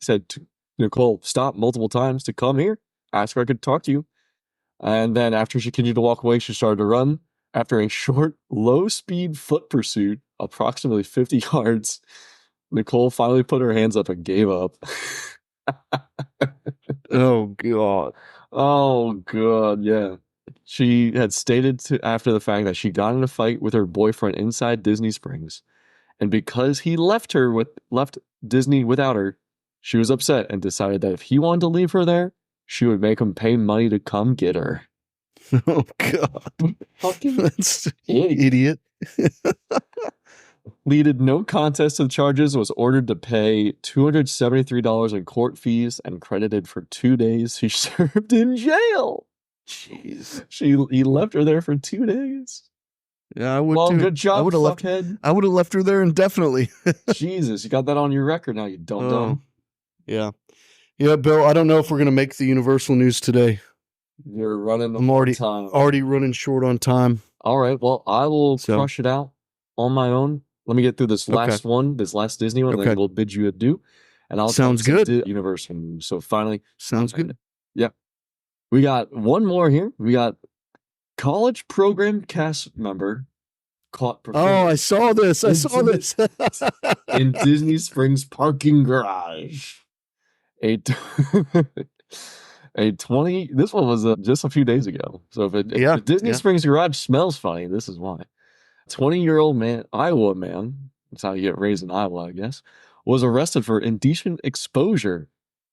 Said to Nicole, "Stop," multiple times to come here. Asked her I could talk to you. And then after she continued to walk away, she started to run. After a short, low-speed foot pursuit, approximately 50 yards, Nicole finally put her hands up and gave up. Oh, God. Oh, God, yeah. She had stated after the fact that she got in a fight with her boyfriend inside Disney Springs And because he left Disney without her, she was upset and decided that if he wanted to leave her there, she would make him pay money to come get her. Oh God. Fucking That's idiot. Pleaded no contest to the charges, was ordered to pay $273 in court fees, and credited for 2 days he served in jail. Jeez. He left her there for 2 days. Yeah, I would Well, too. good job, I would have left. fuckhead. I would have left her there indefinitely. Jesus, you got that on your record now, you dumb. Oh, yeah. Yeah, Bill, I don't know if we're going to make the Universal news today. You're running I'm already time. running short on time. All right, well, I will crush it out on my own. Let me get through this last one, this last Disney one, and then we'll bid you adieu. And I'll Sounds good. Universal news. So finally, Sounds good. Yeah. We got one more here. We got college program cast member caught Oh, I saw this. I saw this. in Disney Springs parking garage. A 20. This one was just a few days ago. So if the Disney Springs garage smells funny, this is why. 20-year-old man, Iowa man, that's how you get raised in Iowa, I guess, was arrested for indecent exposure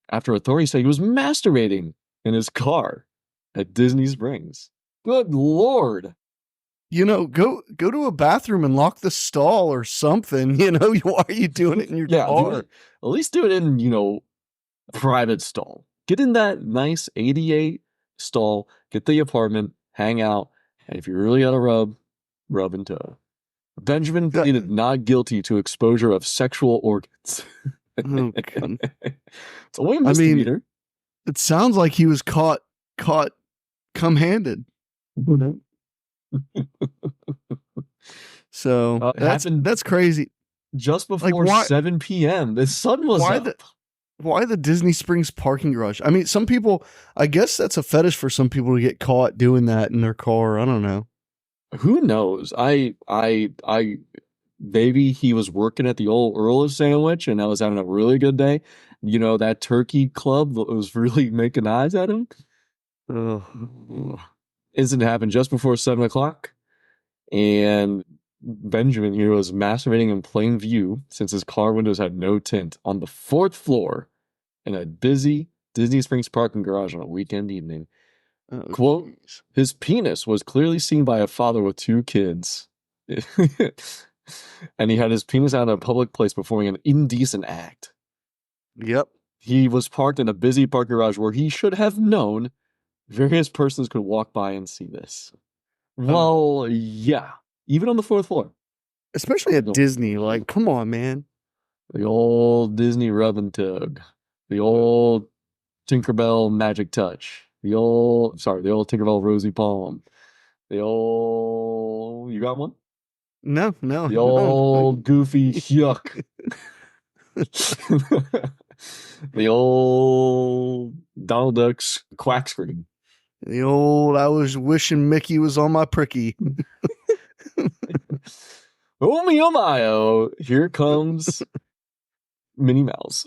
after authorities say he was masturbating in his car at Disney Springs. Good Lord. You know, go to a bathroom and lock the stall or something. You know, why are you doing it in your car? At least do it in, a private stall. Get in that nice 88 stall, get the apartment, hang out, and if you really got to rub into. Benjamin pleaded not guilty to exposure of sexual organs. Oh, God. It's only a misdemeanor. It sounds like he was caught come-handed. So that's crazy. Just before 7 p.m. The sun was up. Why the Disney Springs parking garage? I mean, some people, I guess that's a fetish for some people to get caught doing that in their car. I don't know. Who knows? Maybe he was working at the old Earl of Sandwich and I was having a really good day. You know, that turkey club was really making eyes at him. Incident happened just before 7 o'clock. And Benjamin here was masturbating in plain view since his car windows had no tint on the 4th floor in a busy Disney Springs parking garage on a weekend evening. Quote, his penis was clearly seen by a father with 2 kids. And he had his penis out in a public place performing an indecent act. Yep. He was parked in a busy parking garage where he should have known various persons could walk by and see this. Well, yeah. Even on the 4th floor. Especially at Disney. Like, come on, man. The old Disney rub and tug. The old Tinkerbell magic touch. The old Tinkerbell rosy palm. The old... You got one? No. The old goofy yuck. The old Donald Duck's quack scream. The old I was wishing Mickey was on my pricky. Oh my, here comes Minnie Mouse.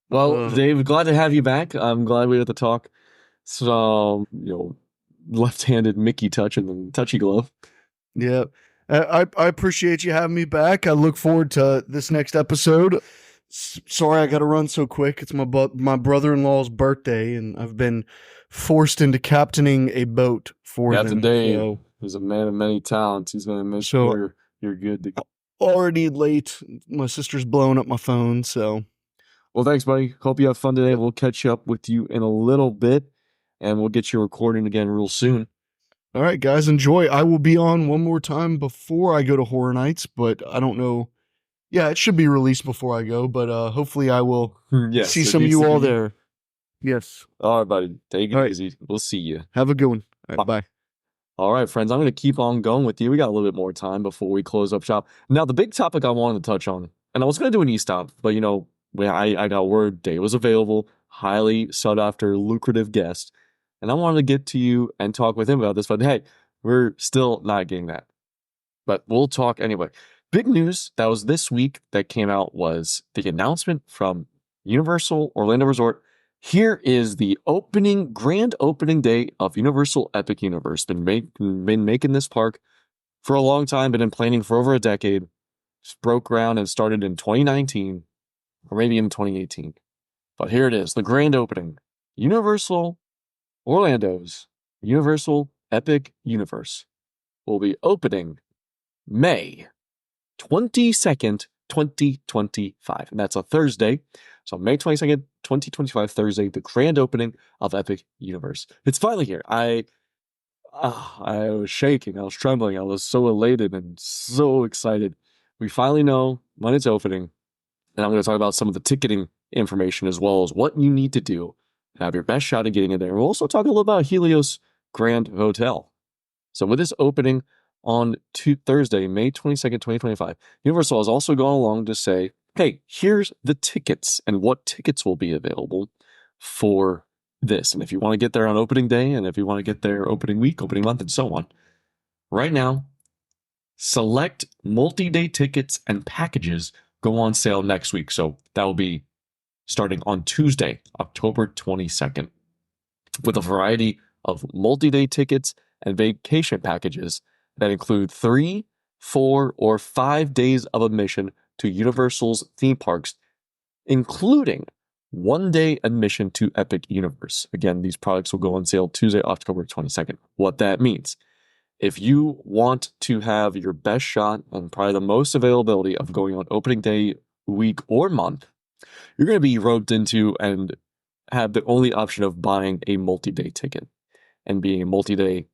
Well, Dave, glad to have you back. I'm glad we had to talk some, left-handed Mickey touch and then touchy glove. Yeah. I appreciate you having me back. I look forward to this next episode. Sorry I got to run so quick. It's my brother-in-law's birthday, and I've been forced into captaining a boat for him. Today, so. He's a man of many talents. He's going to make sure you're good to go. Already late. My sister's blowing up my phone, so... Well, thanks, buddy. Hope you have fun today. We'll catch up with you in a little bit, and we'll get you recording again real soon. All right, guys, enjoy. I will be on one more time before I go to Horror Nights, but I don't know. Yeah, it should be released before I go, but hopefully I will see some of you all there. Yes. All right, buddy. Take it easy. We'll see you. Have a good one. All right, bye. All right, friends. I'm going to keep on going with you. We got a little bit more time before we close up shop. Now, the big topic I wanted to touch on, and I was going to do an e-stop, but, I got word Dave was available, highly sought after, lucrative guest, and I wanted to get to you and talk with him about this, but hey, we're still not getting that. But we'll talk anyway. Big news that was this week that came out was the announcement from Universal Orlando Resort. Here is the grand opening day of Universal Epic Universe. Been making this park for a long time, been in planning for over a decade. Just broke ground and started in 2019 or maybe in 2018. But here it is, the grand opening. Universal Orlando's Universal Epic Universe will be opening May 22nd, 2025. And that's a Thursday. So May 22nd, 2025, Thursday, the grand opening of Epic Universe. It's finally here. I was shaking. I was trembling. I was so elated and so excited. We finally know when it's opening. And I'm going to talk about some of the ticketing information as well as what you need to do to have your best shot at getting in there. We'll also talk a little about Helios Grand Hotel. So with this opening on Thursday, May 22nd, 2025, Universal has also gone along to say, hey, here's the tickets and what tickets will be available for this. And if you want to get there on opening day, and if you want to get there opening week, opening month, and so on, right now, select multi-day tickets and packages go on sale next week. So that will be starting on Tuesday, October 22nd, with a variety of multi-day tickets and vacation packages that include 3, 4, or 5 days of admission to Universal's theme parks, including 1-day admission to Epic Universe. Again, these products will go on sale Tuesday, October 22nd. What that means, if you want to have your best shot and probably the most availability of going on opening day, week, or month, you're going to be roped into and have the only option of buying a multi-day ticket and being a multi-day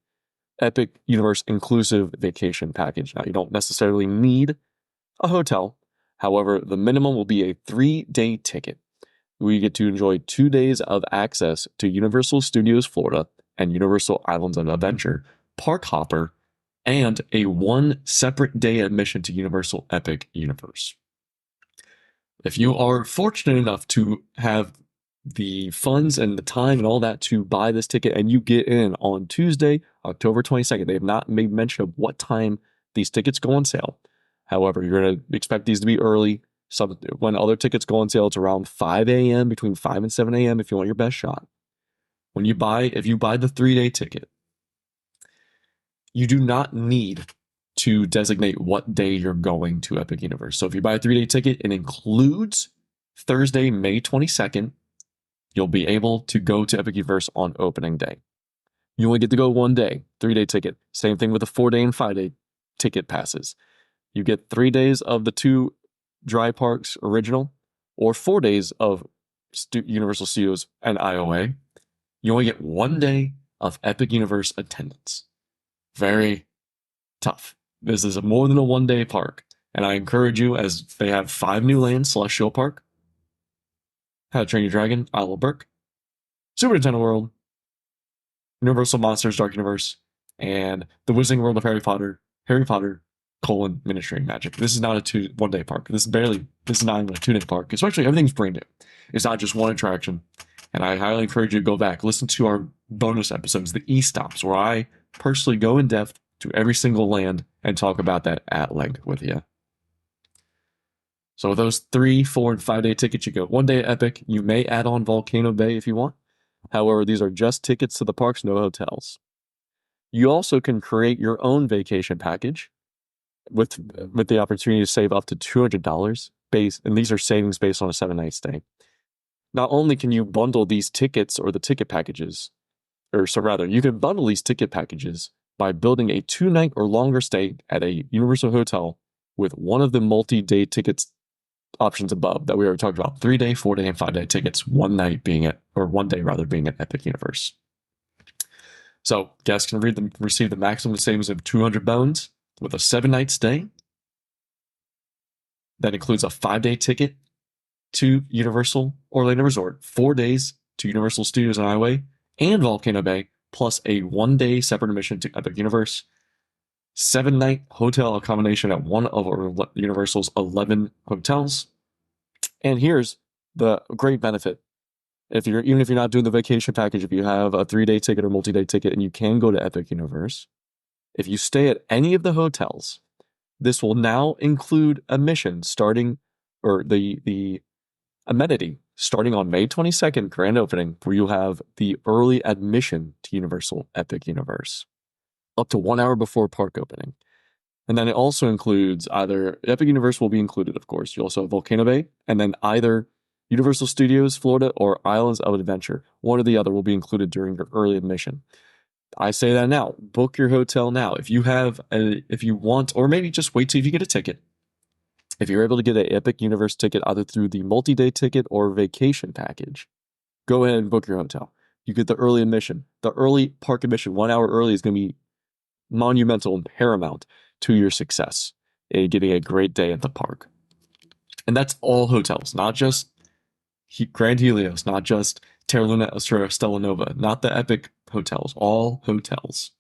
Epic Universe inclusive vacation package. Now, you don't necessarily need a hotel. However, the minimum will be a 3-day ticket. We get to enjoy 2 days of access to Universal Studios Florida and Universal Islands of Adventure, Park Hopper, and a 1 separate day admission to Universal Epic Universe. If you are fortunate enough to have the funds and the time and all that to buy this ticket and you get in on Tuesday, October 22nd, they have not made mention of what time these tickets go on sale. However, you're going to expect these to be early. When other tickets go on sale, it's around 5 a.m., between 5 and 7 a.m. if you want your best shot. If you buy the 3-day ticket, you do not need to designate what day you're going to Epic Universe. So if you buy a 3-day ticket, it includes Thursday, May 22nd. You'll be able to go to Epic Universe on opening day. You only get to go 1 day, 3-day ticket. Same thing with the 4-day and 5-day ticket passes. You get 3 days of the 2 dry parks original or 4 days of Universal Studios and IOA. You only get 1 day of Epic Universe attendance. Very tough. This is more than a 1-day park. And I encourage you, as they have 5 new lands: Celestial Park, How to Train Your Dragon, Isle of Berk, Super Nintendo World, Universal Monsters Dark Universe, and the Wizarding World of Harry Potter, Ministry of Magic. This is not a 1-day park. This is not even a 2-day park. Especially everything's brand new. It's not just one attraction. And I highly encourage you to go back, listen to our bonus episodes, the E-Stops, where I personally go in depth to every single land and talk about that at length with you. So with those 3, 4, and 5-day tickets, you go 1 day at Epic. You may add on Volcano Bay if you want. However, these are just tickets to the parks, no hotels. You also can create your own vacation package with the opportunity to save up to $200 and these are savings based on a 7-night stay. Not only can you bundle these tickets or the ticket packages, you can bundle these ticket packages by building a 2-night or longer stay at a Universal hotel with one of the multi-day tickets options above that we already talked about: 3-day, 4-day, and 5-day tickets. 1 day being at Epic Universe. So guests can receive the maximum savings of 200 bones with a 7-night stay. That includes a 5-day ticket to Universal Orlando Resort, 4 days to Universal Studios and Highway and Volcano Bay, plus a 1-day separate admission to Epic Universe, 7-night hotel accommodation at one of Universal's 11 hotels. And here's the great benefit. Even if you're not doing the vacation package, if you have a 3-day ticket or multi-day ticket and you can go to Epic Universe, if you stay at any of the hotels, this will now include admission the amenity starting on May 22nd, grand opening, where you'll have the early admission to Universal Epic Universe up to 1 hour before park opening. And then it also includes either Epic Universe will be included, of course. You also have Volcano Bay, and then either Universal Studios Florida or Islands of Adventure. One or the other will be included during your early admission. I say that now. Book your hotel now. If you want, or maybe just wait till you get a ticket. If you're able to get an Epic Universe ticket either through the multi-day ticket or vacation package, go ahead and book your hotel. You get the early admission. The early park admission, 1 hour early, is going to be monumental and paramount to your success in getting a great day at the park. And that's all hotels, not just Grand Helios, not just Terra Luna, Stella Nova, not the Epic hotels, all hotels.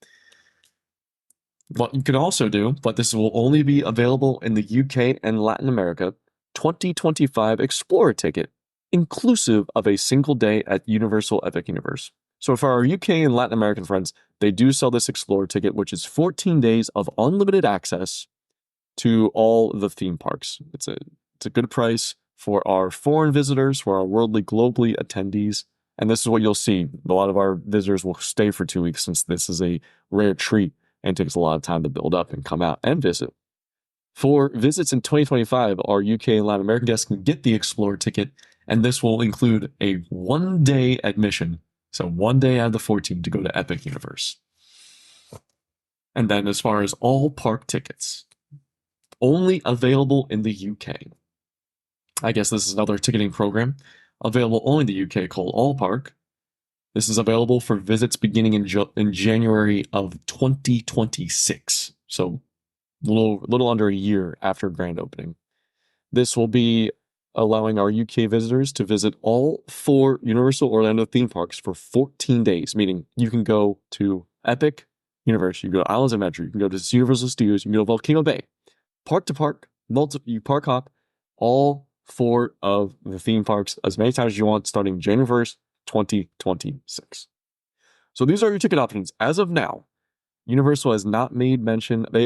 What you can also do, but this will only be available in the UK and Latin America, 2025 Explorer ticket, inclusive of a single day at Universal Epic Universe. So for our UK and Latin American friends, they do sell this Explorer ticket, which is 14 days of unlimited access to all the theme parks. It's a good price for our foreign visitors, for our worldly, globally attendees. And this is what you'll see. A lot of our visitors will stay for 2 weeks since this is a rare treat and takes a lot of time to build up and come out and visit. For visits in 2025, our UK and Latin American guests can get the Explorer ticket, and this will include a 1-day admission. So 1 day out of the 14 to go to Epic Universe. And then as far as all park tickets, only available in the UK. I guess this is another ticketing program available only in the UK called All Park. This is available for visits beginning in January of 2026. So little under a year after grand opening. This will be allowing our UK visitors to visit all 4 Universal Orlando theme parks for 14 days, meaning you can go to Epic Universe, you can go to Islands of Adventure, you can go to Universal Studios, you can go to Volcano Bay, park to park, you park hop, all 4 of the theme parks as many times as you want, starting January 1st, 2026. So these are your ticket options. As of now, Universal has not made mention, they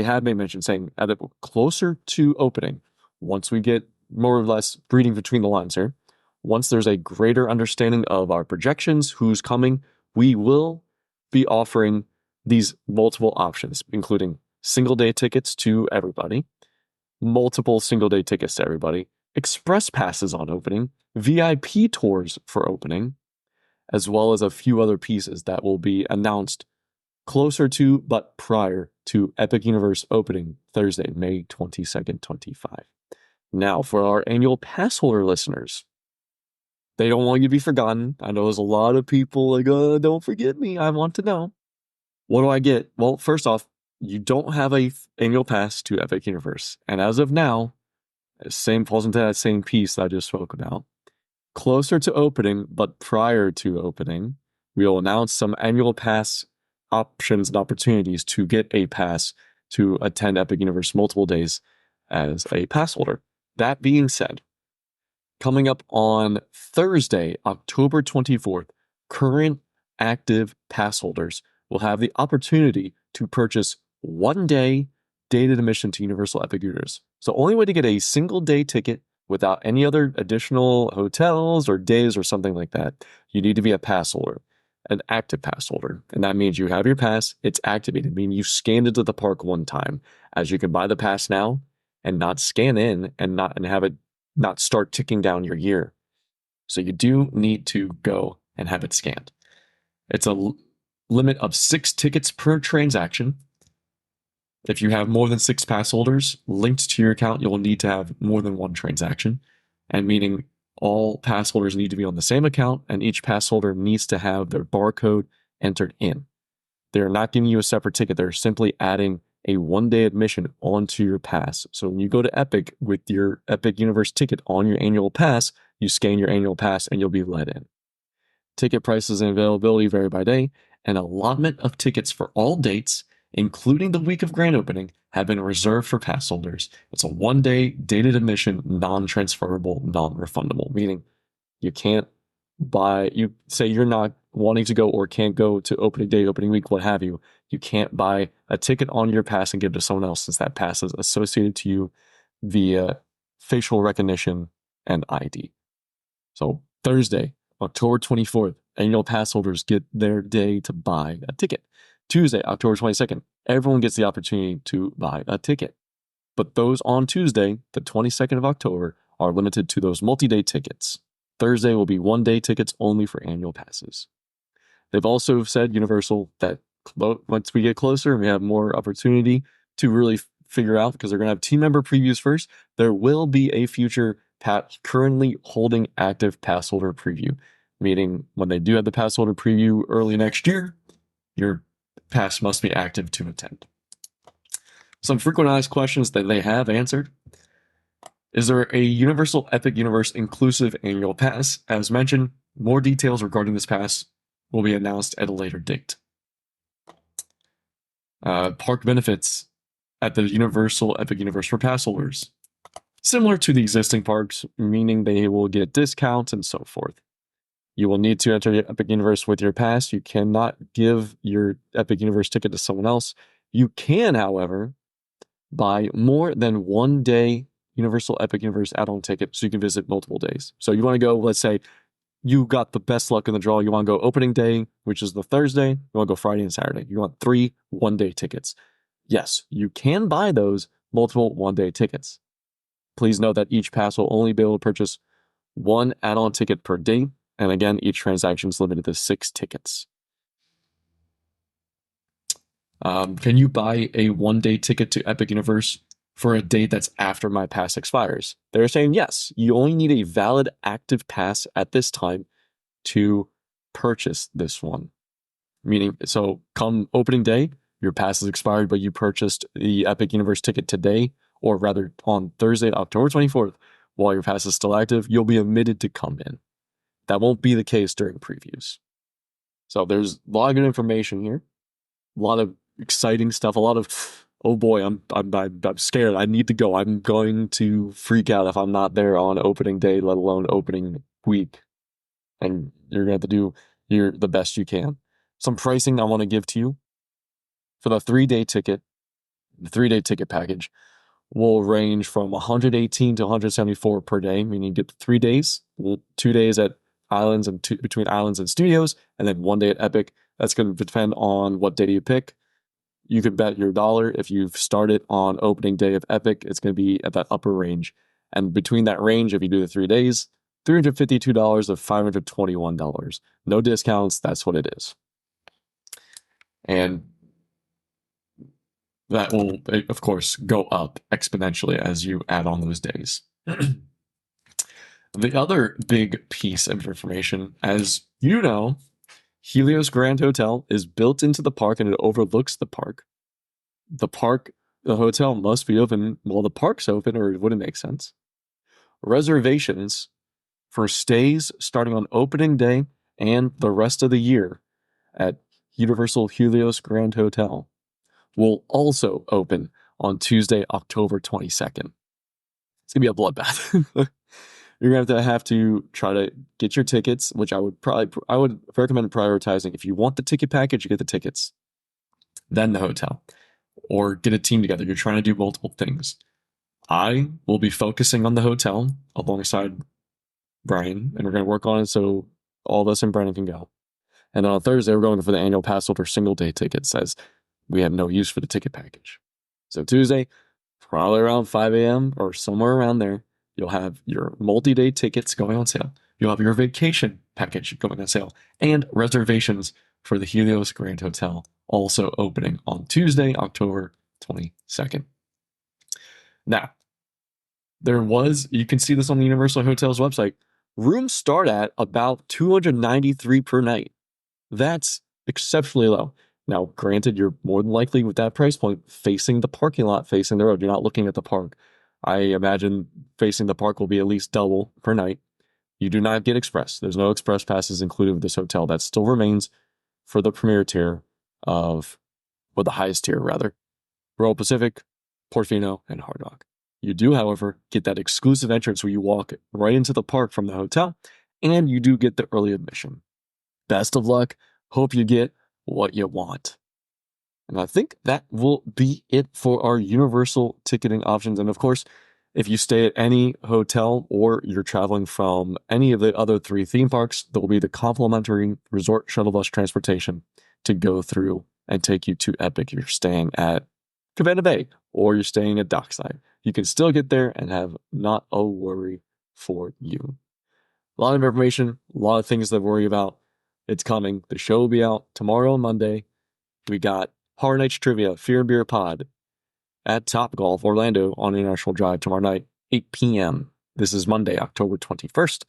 have made mention saying at closer to opening, once we get more or less reading between the lines here, once there's a greater understanding of our projections, who's coming, we will be offering these multiple options, including single day tickets to everybody, multiple single day tickets to everybody, express passes on opening, VIP tours for opening, as well as a few other pieces that will be announced closer to but prior to Epic Universe opening Thursday, May 22nd, 25. Now, for our annual pass holder listeners, they don't want you to be forgotten. I know there's a lot of people like, oh, don't forget me. I want to know. What do I get? Well, first off, you don't have a annual pass to Epic Universe. And as of now, falls into that same piece that I just spoke about. Closer to opening, but prior to opening, we will announce some annual pass options and opportunities to get a pass to attend Epic Universe multiple days as a pass holder. That being said, coming up on Thursday, October 24th, current active pass holders will have the opportunity to purchase 1 day dated admission to Universal Epic Universe. So only way to get a single day ticket without any other additional hotels or days or something like that, you need to be a pass holder, an active pass holder. And that means you have your pass, it's activated, meaning you scanned into the park one time, as you can buy the pass now and not scan in and have it not start ticking down your year. So you do need to go and have it scanned. It's a limit of 6 tickets per transaction. If you have more than 6 pass holders linked to your account, you'll need to have more than 1 transaction, and meaning all pass holders need to be on the same account, and each pass holder needs to have their barcode entered in. They're not giving you a separate ticket. They're simply adding a 1-day admission onto your pass. So when you go to Epic with your Epic Universe ticket on your annual pass, you scan your annual pass and you'll be let in. Ticket prices and availability vary by day. An allotment of tickets for all dates, including the week of grand opening, have been reserved for pass holders. It's a 1-day dated admission, non-transferable, non-refundable, meaning you can't you say you're not wanting to go or can't go to opening day, opening week, what have you. You can't buy a ticket on your pass and give it to someone else, since that pass is associated to you via facial recognition and ID. So Thursday, October 24th, annual pass holders get their day to buy a ticket. Tuesday, October 22nd, everyone gets the opportunity to buy a ticket. But those on Tuesday, the 22nd of October, are limited to those multi-day tickets. Thursday will be one-day tickets only for annual passes. They've also said, Universal, that once we get closer and we have more opportunity to really figure out, because they're going to have team member previews first, there will be a future currently holding active pass holder preview, meaning when they do have the pass holder preview early next year, your pass must be active to attend. Some frequent asked questions that they have answered. Is there a Universal Epic Universe inclusive annual pass? As mentioned, more details regarding this pass will be announced at a later date. Park benefits at the Universal Epic Universe for pass holders. Similar to the existing parks, meaning they will get discounts and so forth. You will need to enter the Epic Universe with your pass. You cannot give your Epic Universe ticket to someone else. You can, however, buy more than one day Universal Epic Universe add-on ticket so you can visit multiple days. So you want to go, let's say you got the best luck in the draw. You want to go opening day, which is the Thursday. You want to go Friday and Saturday. You want 3 one-day tickets. Yes, you can buy those multiple one-day tickets. Please note that each pass will only be able to purchase 1 add-on ticket per day. And again, each transaction is limited to 6 tickets. Can you buy a one-day ticket to Epic Universe for a date that's after my pass expires? They're saying yes, you only need a valid active pass at this time to purchase this one. Meaning, so come opening day, your pass is expired, but you purchased the Epic Universe ticket today, or rather on Thursday, October 24th, while your pass is still active, you'll be admitted to come in. That won't be the case during previews. So there's a lot of good information here, a lot of exciting stuff, a lot of, oh boy, I'm scared. I need to go. I'm going to freak out if I'm not there on opening day, let alone opening week. And you're going to have to do the best you can. Some pricing I want to give to you for the 3-day ticket. The 3-day ticket package will range from $118 to $174 per day, meaning you get 3 days, 2 days at Islands and between Islands and Studios, and then 1 day at Epic. That's going to depend on what day you pick. You could bet your $1 if you've started on opening day of Epic, it's going to be at that upper range. And between that range, if you do the 3 days, $352 to $521. No discounts, that's what it is. And that will, of course, go up exponentially as you add on those days. The other big piece of information, as you know, Helios Grand Hotel is built into the park and it overlooks the park. The hotel must be open while the park's open or it wouldn't make sense. Reservations for stays starting on opening day and the rest of the year at Universal Helios Grand Hotel will also open on Tuesday, October 22nd. It's going to be a bloodbath. You're going to have to try to get your tickets, which I would recommend prioritizing. If you want the ticket package, you get the tickets, then the hotel, or get a team together. You're trying to do multiple things. I will be focusing on the hotel alongside Brian, and we're going to work on it so all of us and Brian can go. And then on Thursday, we're going for the annual pass holder single day tickets, as we have no use for the ticket package. So Tuesday, probably around 5 a.m. or somewhere around there, you'll have your multi-day tickets going on sale. You'll have your vacation package going on sale, and reservations for the Helios Grand Hotel also opening on Tuesday, October 22nd. Now, you can see this on the Universal Hotels website. Rooms start at about $293 per night. That's exceptionally low. Now, granted, you're more than likely with that price point facing the parking lot, facing the road. You're not looking at the park. I imagine facing the park will be at least double per night. You do not get express. There's no express passes included with this hotel. That still remains for the premier tier the highest tier rather, Royal Pacific, Portofino, and Hard Rock. You do, however, get that exclusive entrance where you walk right into the park from the hotel, and you do get the early admission. Best of luck. Hope you get what you want. And I think that will be it for our Universal ticketing options. And of course, if you stay at any hotel or you're traveling from any of the other 3 theme parks, there will be the complimentary resort shuttle bus transportation to go through and take you to Epic if you're staying at Cabana Bay or you're staying at Dockside. You can still get there and have not a worry for you. A lot of information, a lot of things to worry about. It's coming. The show will be out tomorrow and Monday. We got HHN Trivia, Fear and Beer Pod at Topgolf Orlando on International Drive tomorrow night, 8 p.m. This is Monday, October 21st.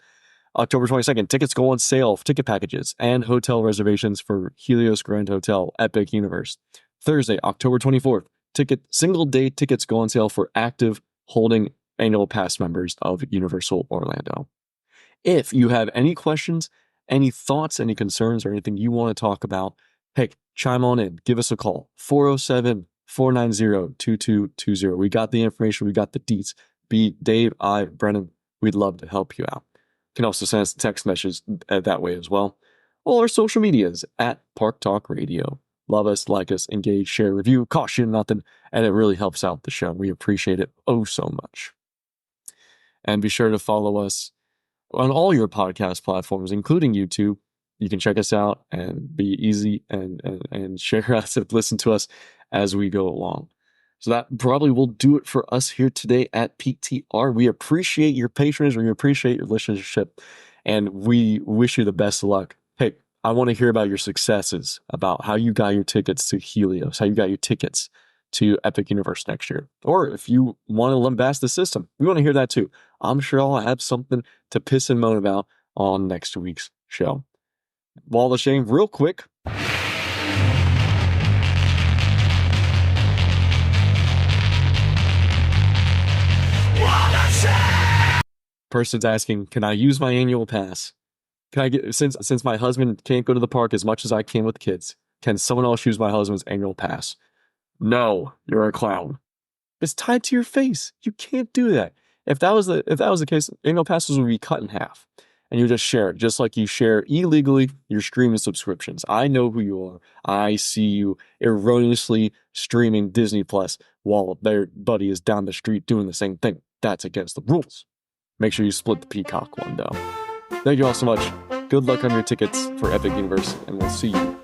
October 22nd, tickets go on sale for ticket packages and hotel reservations for Helios Grand Hotel, Epic Universe. Thursday, October 24th, single day tickets go on sale for active holding annual pass members of Universal Orlando. If you have any questions, any thoughts, any concerns, or anything you want to talk about, hey, chime on in. Give us a call. 407-490-2220. We got the information. We got the deets. Be Dave, Brennan. We'd love to help you out. You can also send us a text message that way as well. All our social medias at Park Talk Radio. Love us, like us, engage, share, review, cost you nothing, and it really helps out the show. We appreciate it oh so much. And be sure to follow us on all your podcast platforms, including YouTube. You can check us out and be easy and share us and listen to us as we go along. So that probably will do it for us here today at PTR. We appreciate your patronage. We appreciate your listenership. And we wish you the best of luck. Hey, I want to hear about your successes, about how you got your tickets to Helios, how you got your tickets to Epic Universe next year. Or if you want to lambast the system, we want to hear that too. I'm sure I'll have something to piss and moan about on next week's show. Wall of Shame, real quick. Person's asking, can I use my annual pass? Can I get, since my husband can't go to the park as much as I can with kids, can someone else use my husband's annual pass? No, you're a clown. It's tied to your face. You can't do that. If that was the case, annual passes would be cut in half. And you just share it, just like you share illegally your streaming subscriptions. I know who you are. I see you erroneously streaming Disney Plus while their buddy is down the street doing the same thing. That's against the rules. Make sure you split the Peacock one, though. Thank you all so much. Good luck on your tickets for Epic Universe, and we'll see you